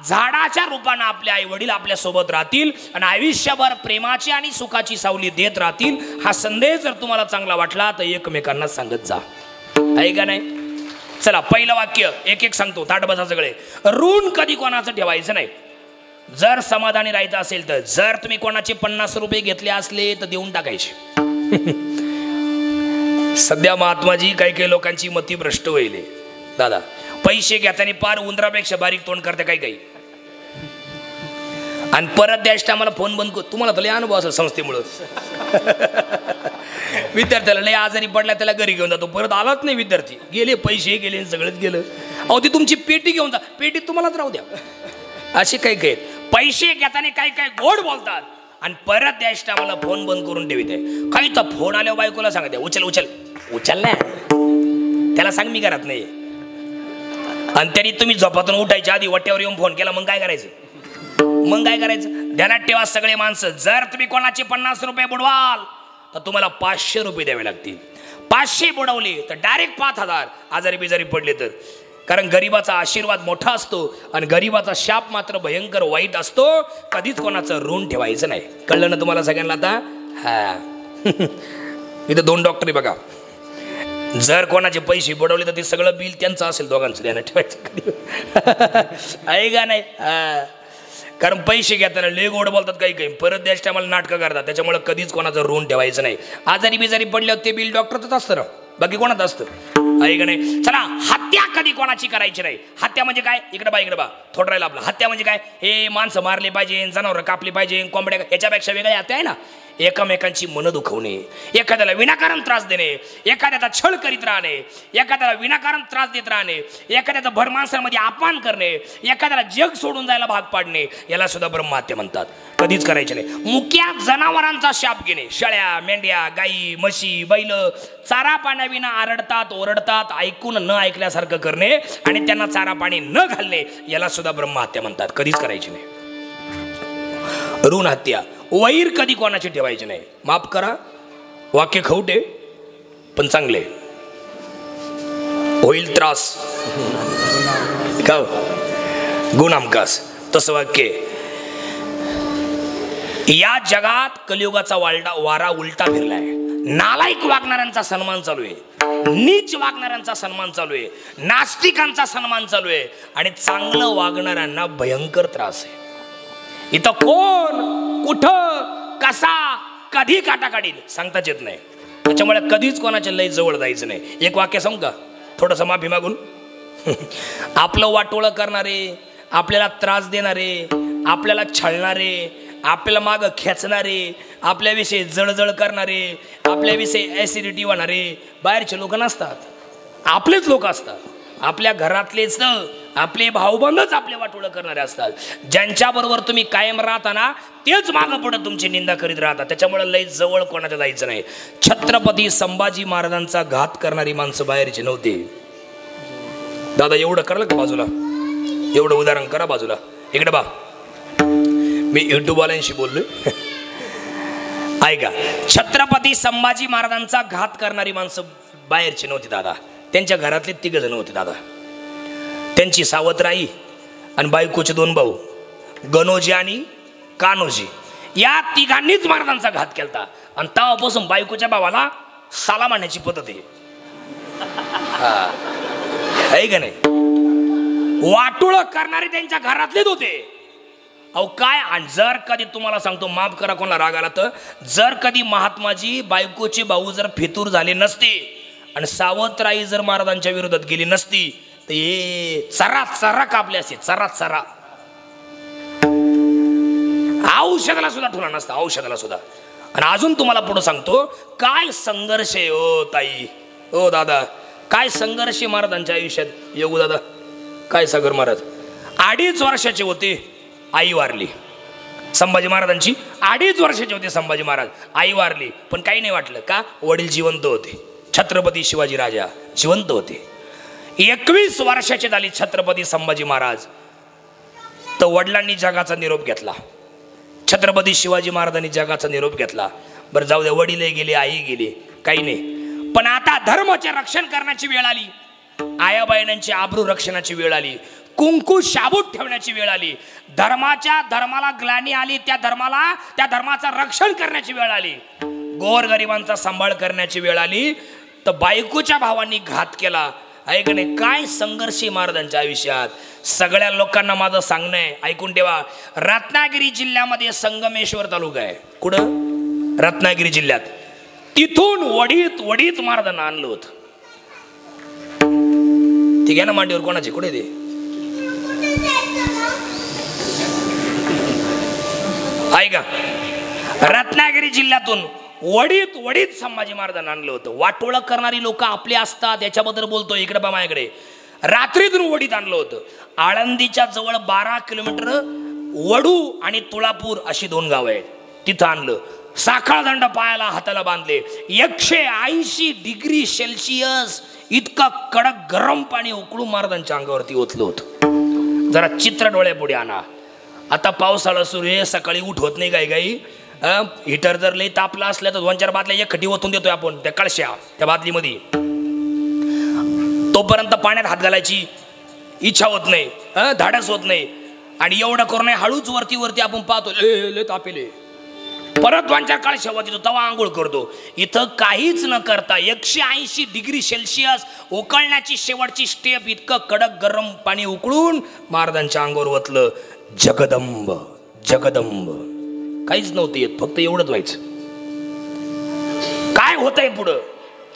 झाडाच्या रूपानं आपले आई वडील आपल्या सोबत राहतील आणि आयुष्यभर प्रेमाची आणि सुखाची सावली देत राहतील. हा संदेश जर तुम्हाला चांगला वाटला तर एकमेकांना सांगत जा, आहे का नाही? चला, पहिलं वाक्य एक एक सांगतो, ताट बसा सगळे. ऋण कधी कोणाचं ठेवायचं नाही. जर समाधानी राहायचं असेल तर, जर तुम्ही कोणाचे 50 रुपये घेतले असले तर देऊन टाकायचे. सध्या महात्माजी काही लोकांची मती भ्रष्ट होईल दादा. पैसे घेताना पार उंदरापेक्षा बारीक तोंड करते काही. आणि परत द्यायच्या टायमाला फोन बंद कर. तुम्हाला तर लय अनुभव असेल संस्थेमुळं. विद्यार्थ्याला लय आजारी पडला, त्याला घरी घेऊन जातो, परत आलाच नाही विद्यार्थी. गेले पैसे गेले, सगळंच गेलं. अहो, ती तुमची पेटी घेऊन जा, पेटी तुम्हालाच राहू द्या. असे काही पैसे घेताना काही गोड बोलतात आणि परत द्यायच्या टायमाला फोन बंद करून ठेवित आहे. काही तर फोन आल्यावर बायकोला सांगते, उचल ना, त्याला सांग मी करत नाही. आणि तरी तुम्ही झोपातून उठायच्या आधी वट्यावर येऊन फोन केला, मग काय करायचं? ध्यानात ठेवा सगळे माणसं, जर तुम्ही कोणाचे 50 रुपये बुडवाल तर तुम्हाला 500 रुपये द्यावे लागतील. 500 बुडवले तर डायरेक्ट 5000. आजारी बिजारी पडले तर. कारण गरीबाचा आशीर्वाद मोठा असतो आणि गरीबाचा शाप मात्र भयंकर वाईट असतो. कधीच कोणाचं ऋण ठेवायचं नाही. कळलं ना तुम्हाला सगळ्यांना आता? हा. इथं 2 डॉक्टर बघा. जर कोणाचे पैसे बुडवले तर ते सगळं बिल त्यांचं असेल, दोघांचं ध्यानात ठेवायचं. आहे का नाही? कारण पैसे घेताना लय गोड बोलतात काही, परत द्यायच्या टायमाला नाटकं करतात. त्याच्यामुळे कधीच कोणाचं ऋण ठेवायचं नाही. आजारी बिजारी पडल्यावर ते बिल डॉक्टरच असतं ना, बाकी कोणाच असतं? आहे का नाही? चला, हत्या कधी कोणाची करायची नाही. हत्या म्हणजे काय? इकडे बा थोडं राहिलं आपलं. हत्या म्हणजे काय? हे माणसं मारले पाहिजे, जनावरं कापली पाहिजे, कोंबड्या, याच्यापेक्षा वेगळी हत्या आहे ना. एकमेकांची मनं दुखवणे, एखाद्याला विनाकारण त्रास देणे, एखाद्याचा छळ करीत राहणे, एखाद्याला विनाकारण त्रास देत राहणे, एखाद्याचा भर माणसांमध्ये अपमान करणे, एखाद्याला जग सोडून जायला भाग पाडणे, याला सुद्धा ब्रह्महत्या म्हणतात. कधीच करायचे नाही. मुक्या जनावरांचा शाप घेणे, शेळ्या, मेंढ्या, गाई, म्हशी, बैल चारा पाण्याविना आरडतात, ओरडतात, ऐकून न ऐकल्यासारखं करणे आणि त्यांना चारा पाणी न घालणे, याला सुद्धा ब्रह्महत्या म्हणतात. कधीच करायची नाही. ऋण हत्या. वैर कधी कोणाची ठेवायची नाही. माफ करा, वाक्य खवटे पण चांगले. होईल त्रास का गुण हमखास. तसं वाक्य. या जगात कलियुगाचा वारा उलटा फिरलाय. नालायक वागणाऱ्यांचा सन्मान चालू आहे, नीच वागणाऱ्यांचा सन्मान चालू आहे, नास्तिकांचा सन्मान चालू आहे आणि चांगलं वागणाऱ्यांना भयंकर त्रास आहे. इथं कोण, कुठं, कसा, कधी काटा काढील सांगताच येत नाही. त्याच्यामुळे कधीच कोणाच्या लय जवळ जायचं नाही. एक वाक्य सांगू का, थोडंसं माफी मागून? आपलं वाटोळं करणारे, आपल्याला त्रास देणारे, आपल्याला छळणारे, आपल्याला मागं खेचणारे, आपल्याविषयी जळजळ करणारे, आपल्याविषयी ॲसिडिटी होणारे बाहेरचे लोक नसतात, आपलेच लोक असतात. आपल्या घरातलेच आपले भाऊबंधच आपले वाटोळं करणारे असतात. ज्यांच्याबरोबर तुम्ही कायम राहता ना, तेच मागं पडत तुमची निंदा करीत राहतात. त्याच्यामुळे लय जवळ कोणाच्या जायचं नाही. छत्रपती संभाजी महाराजांचा घात करणारी माणसं बाहेरची नव्हती. दादा एवढं करलं का बाजूला? एवढं उदाहरण करा बाजूला. इकडे बा, मी युट्यूबवाल्यांशी बोललोय. ऐका, छत्रपती संभाजी महाराजांचा घात करणारी माणसं बाहेरची नव्हती दादा. त्यांच्या घरातले 3 जण होते दादा. त्यांची सावत्राई आणि बायकोचे 2 भाऊ, गणोजी आणि कान्होजी, या 3घांनीच महाराजांचा घात केलता. आणि तेव्हापासून बायकोच्या भावाला साला मारण्याची पद्धत आहे. आहे का नाही? वाटोळं करणारे त्यांच्या घरातलेच होते. अहो काय. आणि जर कधी तुम्हाला सांगतो, माफ करा कोणाला राग आला तर, जर कधी महात्माजी बायकोचे भाऊ जर फितूर झाले नसते आणि सावत्राई जर महाराजांच्या विरोधात गेली नसती तर हे चरा कापले असते. चरा औषधाला सुद्धा ठेवला नसता, औषधाला सुद्धा. आणि अजून तुम्हाला पुढे सांगतो, काय संघर्ष आहे ओ ताई, ओ दादा, काय संघर्ष आहे महाराजांच्या आयुष्यात. येऊ दादा, काय सागर महाराज 2.5 वर्षाचे होते, आई वारली. संभाजी महाराजांची 2.5 वर्षाचे होते संभाजी महाराज, आई वारली. पण काही नाही वाटलं का, वडील जिवंत होते. छत्रपती शिवाजी राजा जिवंत होते. 21 वर्षाचे झाले छत्रपती संभाजी महाराज. तर वडिलांनी जगाचा निरोप घेतला, छत्रपती शिवाजी महाराजांनी जगाचा निरोप घेतला. बरं जाऊ द्या, वडीलही गेले, आई गेली, काही नाही. पण आता धर्माचे रक्षण करण्याची वेळ आली, आया बहिणांची आबरू रक्षणाची वेळ आली, कुंकू शाबूत ठेवण्याची वेळ आली, धर्माला ग्लानी आली, त्या धर्माचं रक्षण करण्याची वेळ आली, गोरगरिबांचा सांभाळ करण्याची वेळ आली. तर बायकोच्या भावांनी घात केला. ऐकणे काय संघर्ष महाराजांच्या आयुष्यात. सगळ्या लोकांना माझं सांगणं आहे, ऐकून ठेवा. रत्नागिरी जिल्ह्यामध्ये संगमेश्वर तालुका आहे. कुठं? रत्नागिरी जिल्ह्यात. तिथून वडीत महाराजांना आणलं होतं. ते घ्या ना मांडीवर. कोणाचे? कुठे ते? ऐका, रत्नागिरी जिल्ह्यातून वडीत संभाजी महाराजांना आणलं होतं. वाटोळं करणारी लोक आपले असतात, याच्याबद्दल बोलतो. इकडे बा माझ्याकडे. रात्रीतून वडीत आणलं होतं. आळंदीच्या जवळ 12 किलोमीटर वडू आणि तुळापूर अशी 2 गावं आहेत. तिथं आणलं. साखळदंड पायाला हाताला बांधले. 180 डिग्री सेल्सिअस इतका कडक गरम पाणी उकळून महाराजांच्या अंगावरती ओतलं होतं. जरा चित्र डोळ्यापुढे आणा. आता पावसाळा सुरू आहे, सकाळी उठ होत नाही गाई. हिटर जर लई तापला असल्या तर 2-4 बादल्या एकखटी ओतून देतोय आपण त्या कळश्या त्या बादलीमध्ये. तोपर्यंत पाण्यात हात घालायची इच्छा होत नाही, धाडस होत नाही. आणि एवढं करू नये, हळूच वरती आपण पाहतो लय तापेले. परत 2-4 कळश्या वाजतो, तवा आंघोळ करतो. इथं काहीच न करता 180 डिग्री सेल्सिअस उकळण्याची शेवटची स्टेप, इतकं कडक गरम पाणी उकळून महाराजांच्या अंगावर ओतलं. जगदंब काहीच नव्हतं येत, फक्त एवढंच व्हायचं. काय होतंय पुढं?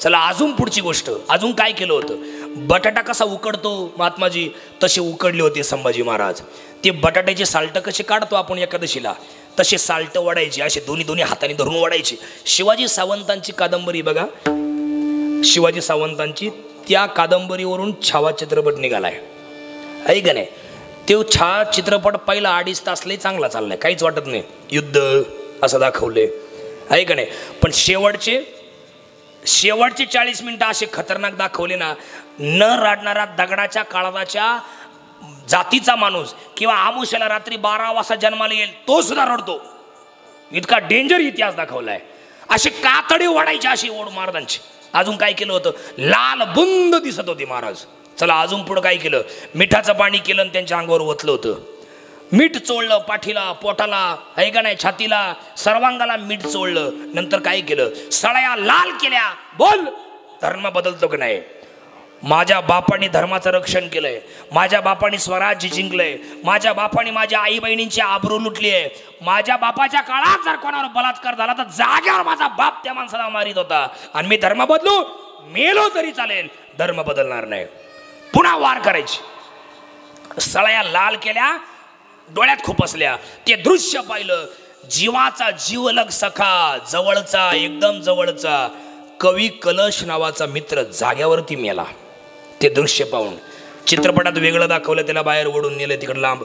चला अजून पुढची गोष्ट. अजून काय केलं होतं? बटाटा कसा उकडतो महात्माजी, तसे उकडले होते संभाजी महाराज. ते बटाट्याचे साल्ट कसे काढतो आपण एकादशीला, तसे साल्ट वाढायचे, असे दोन्ही हाताने धरून वाढायचे. शिवाजी सावंतांची कादंबरी बघा, शिवाजी सावंतांची, त्या कादंबरीवरून छावा चित्रपट निघालाय. ऐक नाही, तो चित्रपट पहिला 2.5 तास लय चांगला चाललाय, काहीच वाटत नाही. युद्ध असं दाखवले, ऐक नाही. पण शेवटचे 40 मिनिटं असे खतरनाक दाखवले ना. न राडणारा दगडाच्या काळाच्या जातीचा माणूस किंवा आमुष्याला रात्री 12 वाजता जन्माला येईल तो सुद्धा रडतो, इतका डेंजर इतिहास दाखवलाय. असे कातडे ओढायचे, अशी ओढ महाराजांची. अजून काय केलं होतं? लाल बुंद दिसत होते महाराज. चला अजून पुढं काय केलं? मिठाचं पाणी केलं आणि त्यांच्या अंगावर ओतलं होतं. मीठ चोळलं पाठीला, पोटाला, ऐका नाही, छातीला, सर्वांगाला मीठ चोळलं. नंतर काय केलं? सळया लाल केल्या. बोल, धर्म बदलतो की नाही? माझ्या बापाने धर्माचं रक्षण केलंय, माझ्या बापाने स्वराज्य जिंकलंय, माझ्या बापाने माझ्या आई बहिणींची आबरू लुटली आहे. माझ्या बापाच्या काळात जर कोणावर बलात्कार झाला तर जाग्यावर माझा बाप त्या माणसाला मारित होता. आणि मी धर्म बदलू, मेलो तरी चालेल, धर्म बदलणार नाही. पुन्हा वार करायची. सळया लाल केल्या, डोळ्यात खुपसल्या. ते दृश्य पाहिलं. जीवाचा जीवलग सखा, जवळचा, एकदम जवळचा कवी कलश नावाचा मित्र जाग्यावरती मेला. ते दृश्य पाहून चित्रपटात वेगळं दाखवलं, त्याला बाहेर ओढून नेलं तिकडं लांब.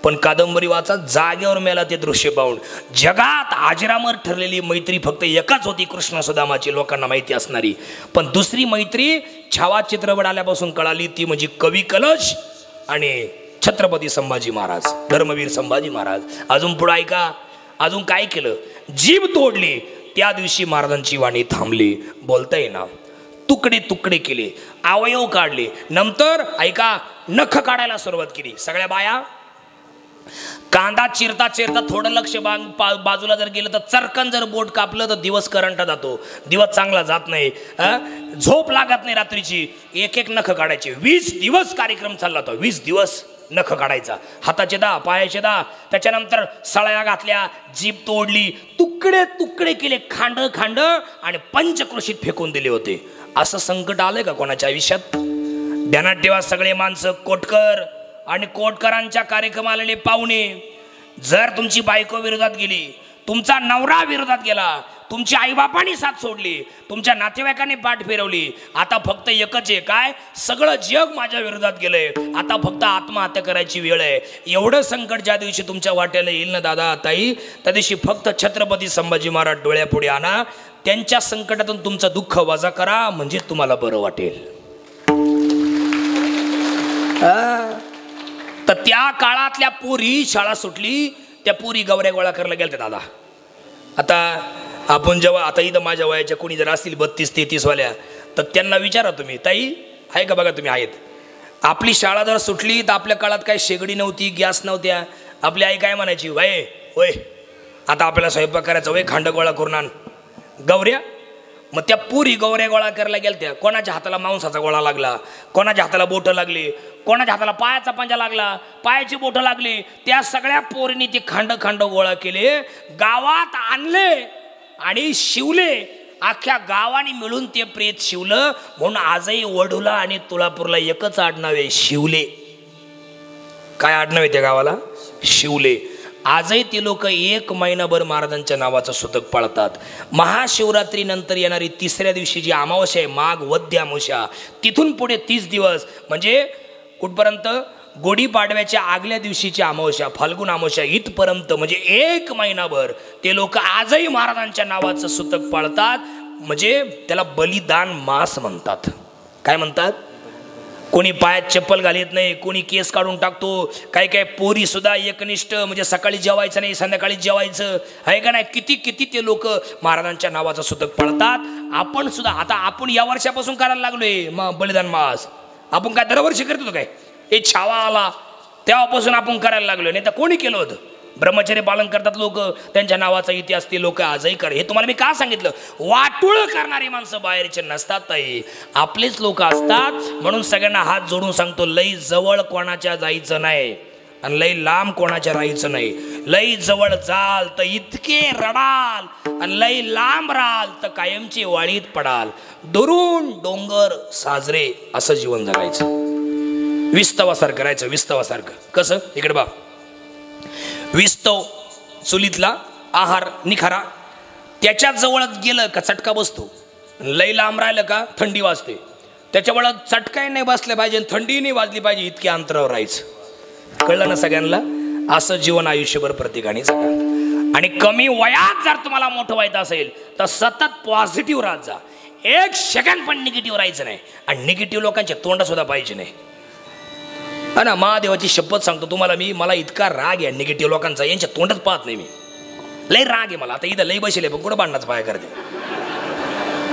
पण कादंबरी वाचा, जाग्यावर मेला ते दृश्य पाहून. जगात अजरामर ठरलेली मैत्री फक्त एकच होती, कृष्ण सुदामाची, लोकांना माहिती असणारी. पण दुसरी मैत्री छावा चित्रपट आल्यापासून कळाली, ती म्हणजे कवी कलश आणि छत्रपती संभाजी महाराज, धर्मवीर संभाजी महाराज. अजून पुढे ऐका, अजून काय केलं? जीभ तोडली. त्या दिवशी महाराजांची वाणी थांबली, बोलता येईना. तुकडे तुकडे केले, अवयव काढले. नंतर ऐका, नख काढायला सुरुवात केली. सगळ्या बाया कांदा चिरता चिरता थोडं लक्ष बाजूला जर गेलं तर चरकन जर बोट कापलं तर दिवस करंट जातो, दिवस चांगला जात नाही, झोप लागत नाही रात्रीची. एक नख काढायचे. 20 दिवस कार्यक्रम चालला होता. 20 दिवस नख काढायचा, हाताचे 10, पायाचे 10. त्याच्यानंतर सळया घातल्या, जीभ तोडली, तुकडे तुकडे केले, खांड आणि पंचक्रोशीत फेकून दिले होते. असं संकट आलंय का कोणाच्या आयुष्यात? ध्यानात ठेवा सगळे माणसं, कोटकर आणि कोटकरांच्या कार्यक्रमाला आलेले पाहुणे. जर तुमची बायको विरोधात गेली, तुमचा नवरा विरोधात गेला, तुमच्या आईबापांनी साथ सोडली, तुमच्या नातेवाईकांनी पाठ फिरवली. आता फक्त एकच आहे, काय? सगळं जग माझ्या विरोधात गेलंय, आता फक्त आत्महत्या करायची वेळ आहे. एवढं संकट ज्या दिवशी तुमच्या वाट्याला येईल ना दादा ताई, त्या दिवशी फक्त छत्रपती संभाजी महाराज डोळ्यापुढे आणा, त्यांच्या संकटातून तुमचं दुःख वजा करा, म्हणजे तुम्हाला बरं वाटेल. तर त्या काळातल्या पोरी शाळा सुटली, त्या पोरी गवऱ्या गोळा करायला गेल्या दादा. आता आपण जेव्हा आता इथं माझ्या वयाच्या कोणी जर असतील 32-33 वाल्या, तर त्यांना विचारा तुम्ही, ताई आहे का? बघा तुम्ही आहेत. आपली शाळा जर सुटली तर आपल्या काळात काही शेगडी नव्हती, गॅस नव्हत्या. आपली आई काय म्हणायची? वय होय आता आपल्याला स्वयंपाक करायचा, वय खांड गोळा करून आण गवऱ्या. मग त्या पुरी गवऱ्या गोळा करायला गेल्या. कोणाच्या हाताला मांसाचा गोळा लागला, कोणाच्या हाताला बोटं लागली, कोणाच्या हाताला पायाचा पंजा लागला, पायाची बोटं लागली. त्या सगळ्या पोरींनी ते खांड खांड गोळा केले, गावात आणले आणि शिवले. अख्ख्या गावाने मिळून ते प्रेत शिवलं. म्हणून आजही वडूला आणि तुळापूरला एकच आडनाव आहे, शिवले. काय आडनाव आहे त्या गावाला? शिवले. आजही ते लोक 1 महिनाभर महाराजांच्या नावाचं सुतक पाळतात. महाशिवरात्रीनंतर येणारी 3ऱ्या दिवशी जी अमावस्या आहे, माघ वद्य अमावस्या, तिथून पुढे 30 दिवस म्हणजे कुठपर्यंत? गुढीपाडव्याच्या आगल्या दिवशीची अमावस्या, फाल्गुन अमावस्या, इथपर्यंत म्हणजे 1 महिनाभर ते लोक आजही महाराजांच्या नावाचं सुतक पाळतात. म्हणजे त्याला बलिदान मास म्हणतात. काय म्हणतात? कोणी पायात चप्पल घालत नाही, कोणी केस काढून टाकतो. काही काही पोरी सुद्धा एकनिष्ठ, म्हणजे सकाळी जेवायचं नाही, संध्याकाळी जेवायचं आहे का नाही. किती किती ते लोक महाराजांच्या नावाचं सुतक पाळतात. आपण सुद्धा आता आपण या वर्षापासून करायला लागलोय बलिदान मास. आपण काय दरवर्षी करत होतो काय? हे छावा आला तेव्हापासून आपण करायला लागलो. नाही तर कोणी केलं होतं? ब्रह्मचर्य पालन करतात लोक, त्यांच्या नावाचा इतिहास ते लोक आजही कर. हे तुम्हाला मी का सांगितलं? वाटोळ करणारी माणसं बाहेरचे नसतात ताई, आपलेच लोक असतात. म्हणून सगळ्यांना हात जोडून सांगतो, लई जवळ कोणाच्या जायचं नाही आणि लई लांब कोणाच्या राहायचं नाही. लई जवळ जाल तर इतके रडाल आणि लई लांब राहाल तर कायमची वाळीत पडाल. दुरून डोंगर साजरे असं जीवन जगायचं. विस्तवासारखं करायचं, विस्तवासारखं. कसं? इकडे बा, विस्तव चुलीतला आहार निखारा, त्याच्या जवळ गेलं का चटका बसतो. लई लांब राहिलं का थंडी वाजते. त्याच्यावर चटकाही नाही बसले पाहिजे, थंडी नाही वाजली पाहिजे, इतक्या अंतरावर राहायचं. कळलं ना सगळ्यांना? असं जीवन आयुष्यभर प्रत्येकाने जगा. आणि कमी वयात जर तुम्हाला मोठं व्हायचं असेल तर सतत पॉझिटिव्ह राहत जा. 1 सेकंड पण निगेटिव्ह राहायचं नाही. आणि निगेटिव्ह लोकांचे तोंड सुद्धा पाहिजे नाही. हा ना, महादेवाची शपथ सांगतो तुम्हाला मी, मला इतका राग आहे निगेटिव्ह लोकांचा, यांच्या तोंडच पाहत नाही मी. लई राग आहे मला. आता इथं लई बसले पण कुठं भांडणाच पाया करते.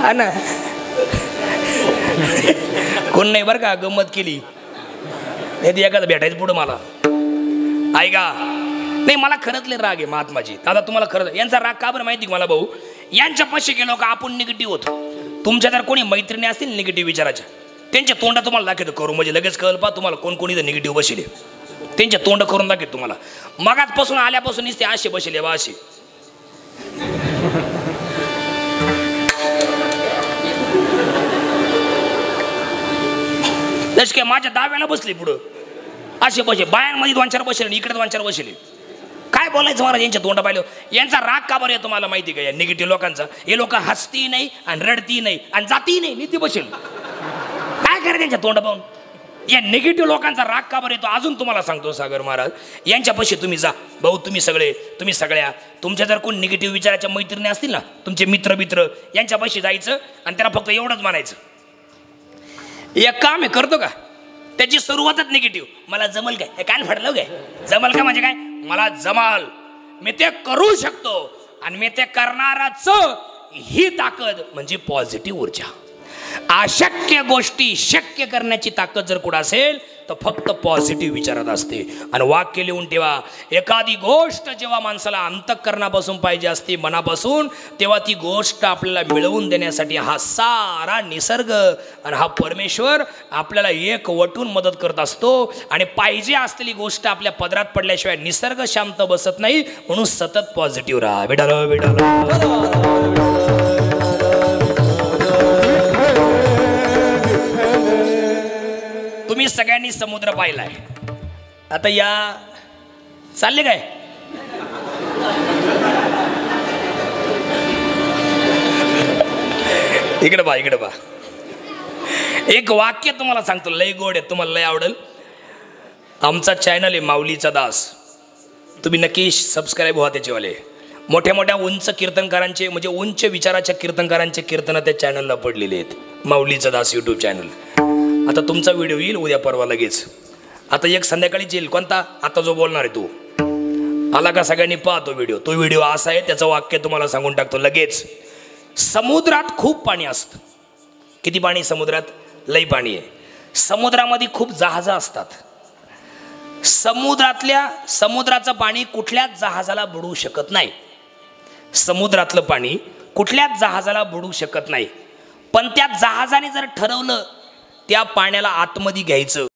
हा ना, कोण नाही बरं का गंमत केली नाही एखादं भेटायचं पुढं मला. ऐका, नाही मला खरंच लई राग आहे महात्माजी. दादा तुम्हाला खरंच यांचा राग का बरं माहिती मला भाऊ? यांच्या पाशी गेलो का आपण निगेटिव्ह होतो. तुमच्या जर कोणी मैत्रिणी असतील निगेटिव्ह विचाराच्या, त्यांच्या तोंड तुम्हाला दाखवतो करू, म्हणजे लगेच कळलं पा तुम्हाला कोण कोणी तर निगेटिव्ह बसले. त्यांच्या तोंड करून दाखवतो तुम्हाला. मगाचपासून आल्यापासून ते असे बसले बा असे. जस काय माझ्या दाव्याला बसले पुढं असे बसले. बायांमध्ये 2-4 बसले, इकडे 2-4 बसले. काय बोलायचं मला यांच्या तोंड पाहिलं? यांचा राग का बरं येतो मला माहिती का या निगेटिव्ह लोकांचा? हे लोक हसती नाही आणि रडती नाही आणि जाती नाही, नीती बसेल. काय करायचं त्यांच्या तोंड पाहून? या निगेटिव्ह लोकांचा राग का बरं येतो अजून तुम्हाला सांगतो सागर महाराज. यांच्यापाशी तुम्ही जा भाऊ, तुम्ही सगळ्या तुमच्या जर कोण निगेटिव्ह विचाराच्या मैत्रिणी असतील ना, तुमचे मित्र यांच्यापाशी जायचं आणि त्याला फक्त एवढंच म्हणायचं, एक काम आहे करतो का? त्याची सुरुवातच निगेटिव्ह. मला जमल काय? हे कान फाडलं काय? जमल का म्हणजे काय? मला जमाल, मी ते करू शकतो आणि मी ते करणाराच. ही ताकद म्हणजे पॉझिटिव्ह ऊर्जा. अशक्य गोष्टी शक्य करण्याची ताकद जर कुठं असेल तर फक्त पॉझिटिव्ह विचारात असते. आणि वाक्य लिहून ठेवा, एखादी गोष्ट जेव्हा माणसाला अंतःकरणापासून पाहिजे असते, मनापासून, तेव्हा ती गोष्ट आपल्याला मिळवून देण्यासाठी हा सारा निसर्ग आणि हा परमेश्वर आपल्याला एक वटून मदत करत असतो. आणि पाहिजे असलेली गोष्ट आपल्या पदरात पडल्याशिवाय निसर्ग शांत बसत नाही. म्हणून सतत पॉझिटिव्ह राहा. तुम्ही सगळ्यांनी समुद्र पाहिलाय. आता या चालले काय? इकडे बा इकडे बा, एक वाक्य तुम्हाला सांगतो, लय गोड आहे, तुम्हाला लय आवडेल. आमचा चॅनल आहे माऊलीचा दास, तुम्ही नक्की सबस्क्राईब व्हा त्याचेवाले. मोठ्या मोठ्या उंच कीर्तनकारांचे म्हणजे उंच विचाराच्या कीर्तनकारांचे कीर्तन त्या चॅनलला पडलेले आहेत. माऊलीचा दास यूट्यूब चॅनल. आता तुमचा व्हिडिओ येईल उद्या परवा लगेच. आता एक संध्याकाळीच येईल. कोणता? आता जो बोलणार आहे तू आला का, सगळ्यांनी पाहतो व्हिडिओ. तो व्हिडिओ असा आहे, त्याचं वाक्य तुम्हाला सांगून टाकतो लगेच. समुद्रात खूप पाणी असतं. किती पाणी समुद्रात? लई पाणी आहे. समुद्रामध्ये खूप जहाजं असतात. समुद्राचं पाणी कुठल्याच जहाजाला बुडवू शकत नाही. समुद्रातलं पाणी कुठल्याच जहाजाला बुडवू शकत नाही. पण त्या जहाजाने जर ठरवलं त्या पाण्याला आतमध्ये घ्यायचं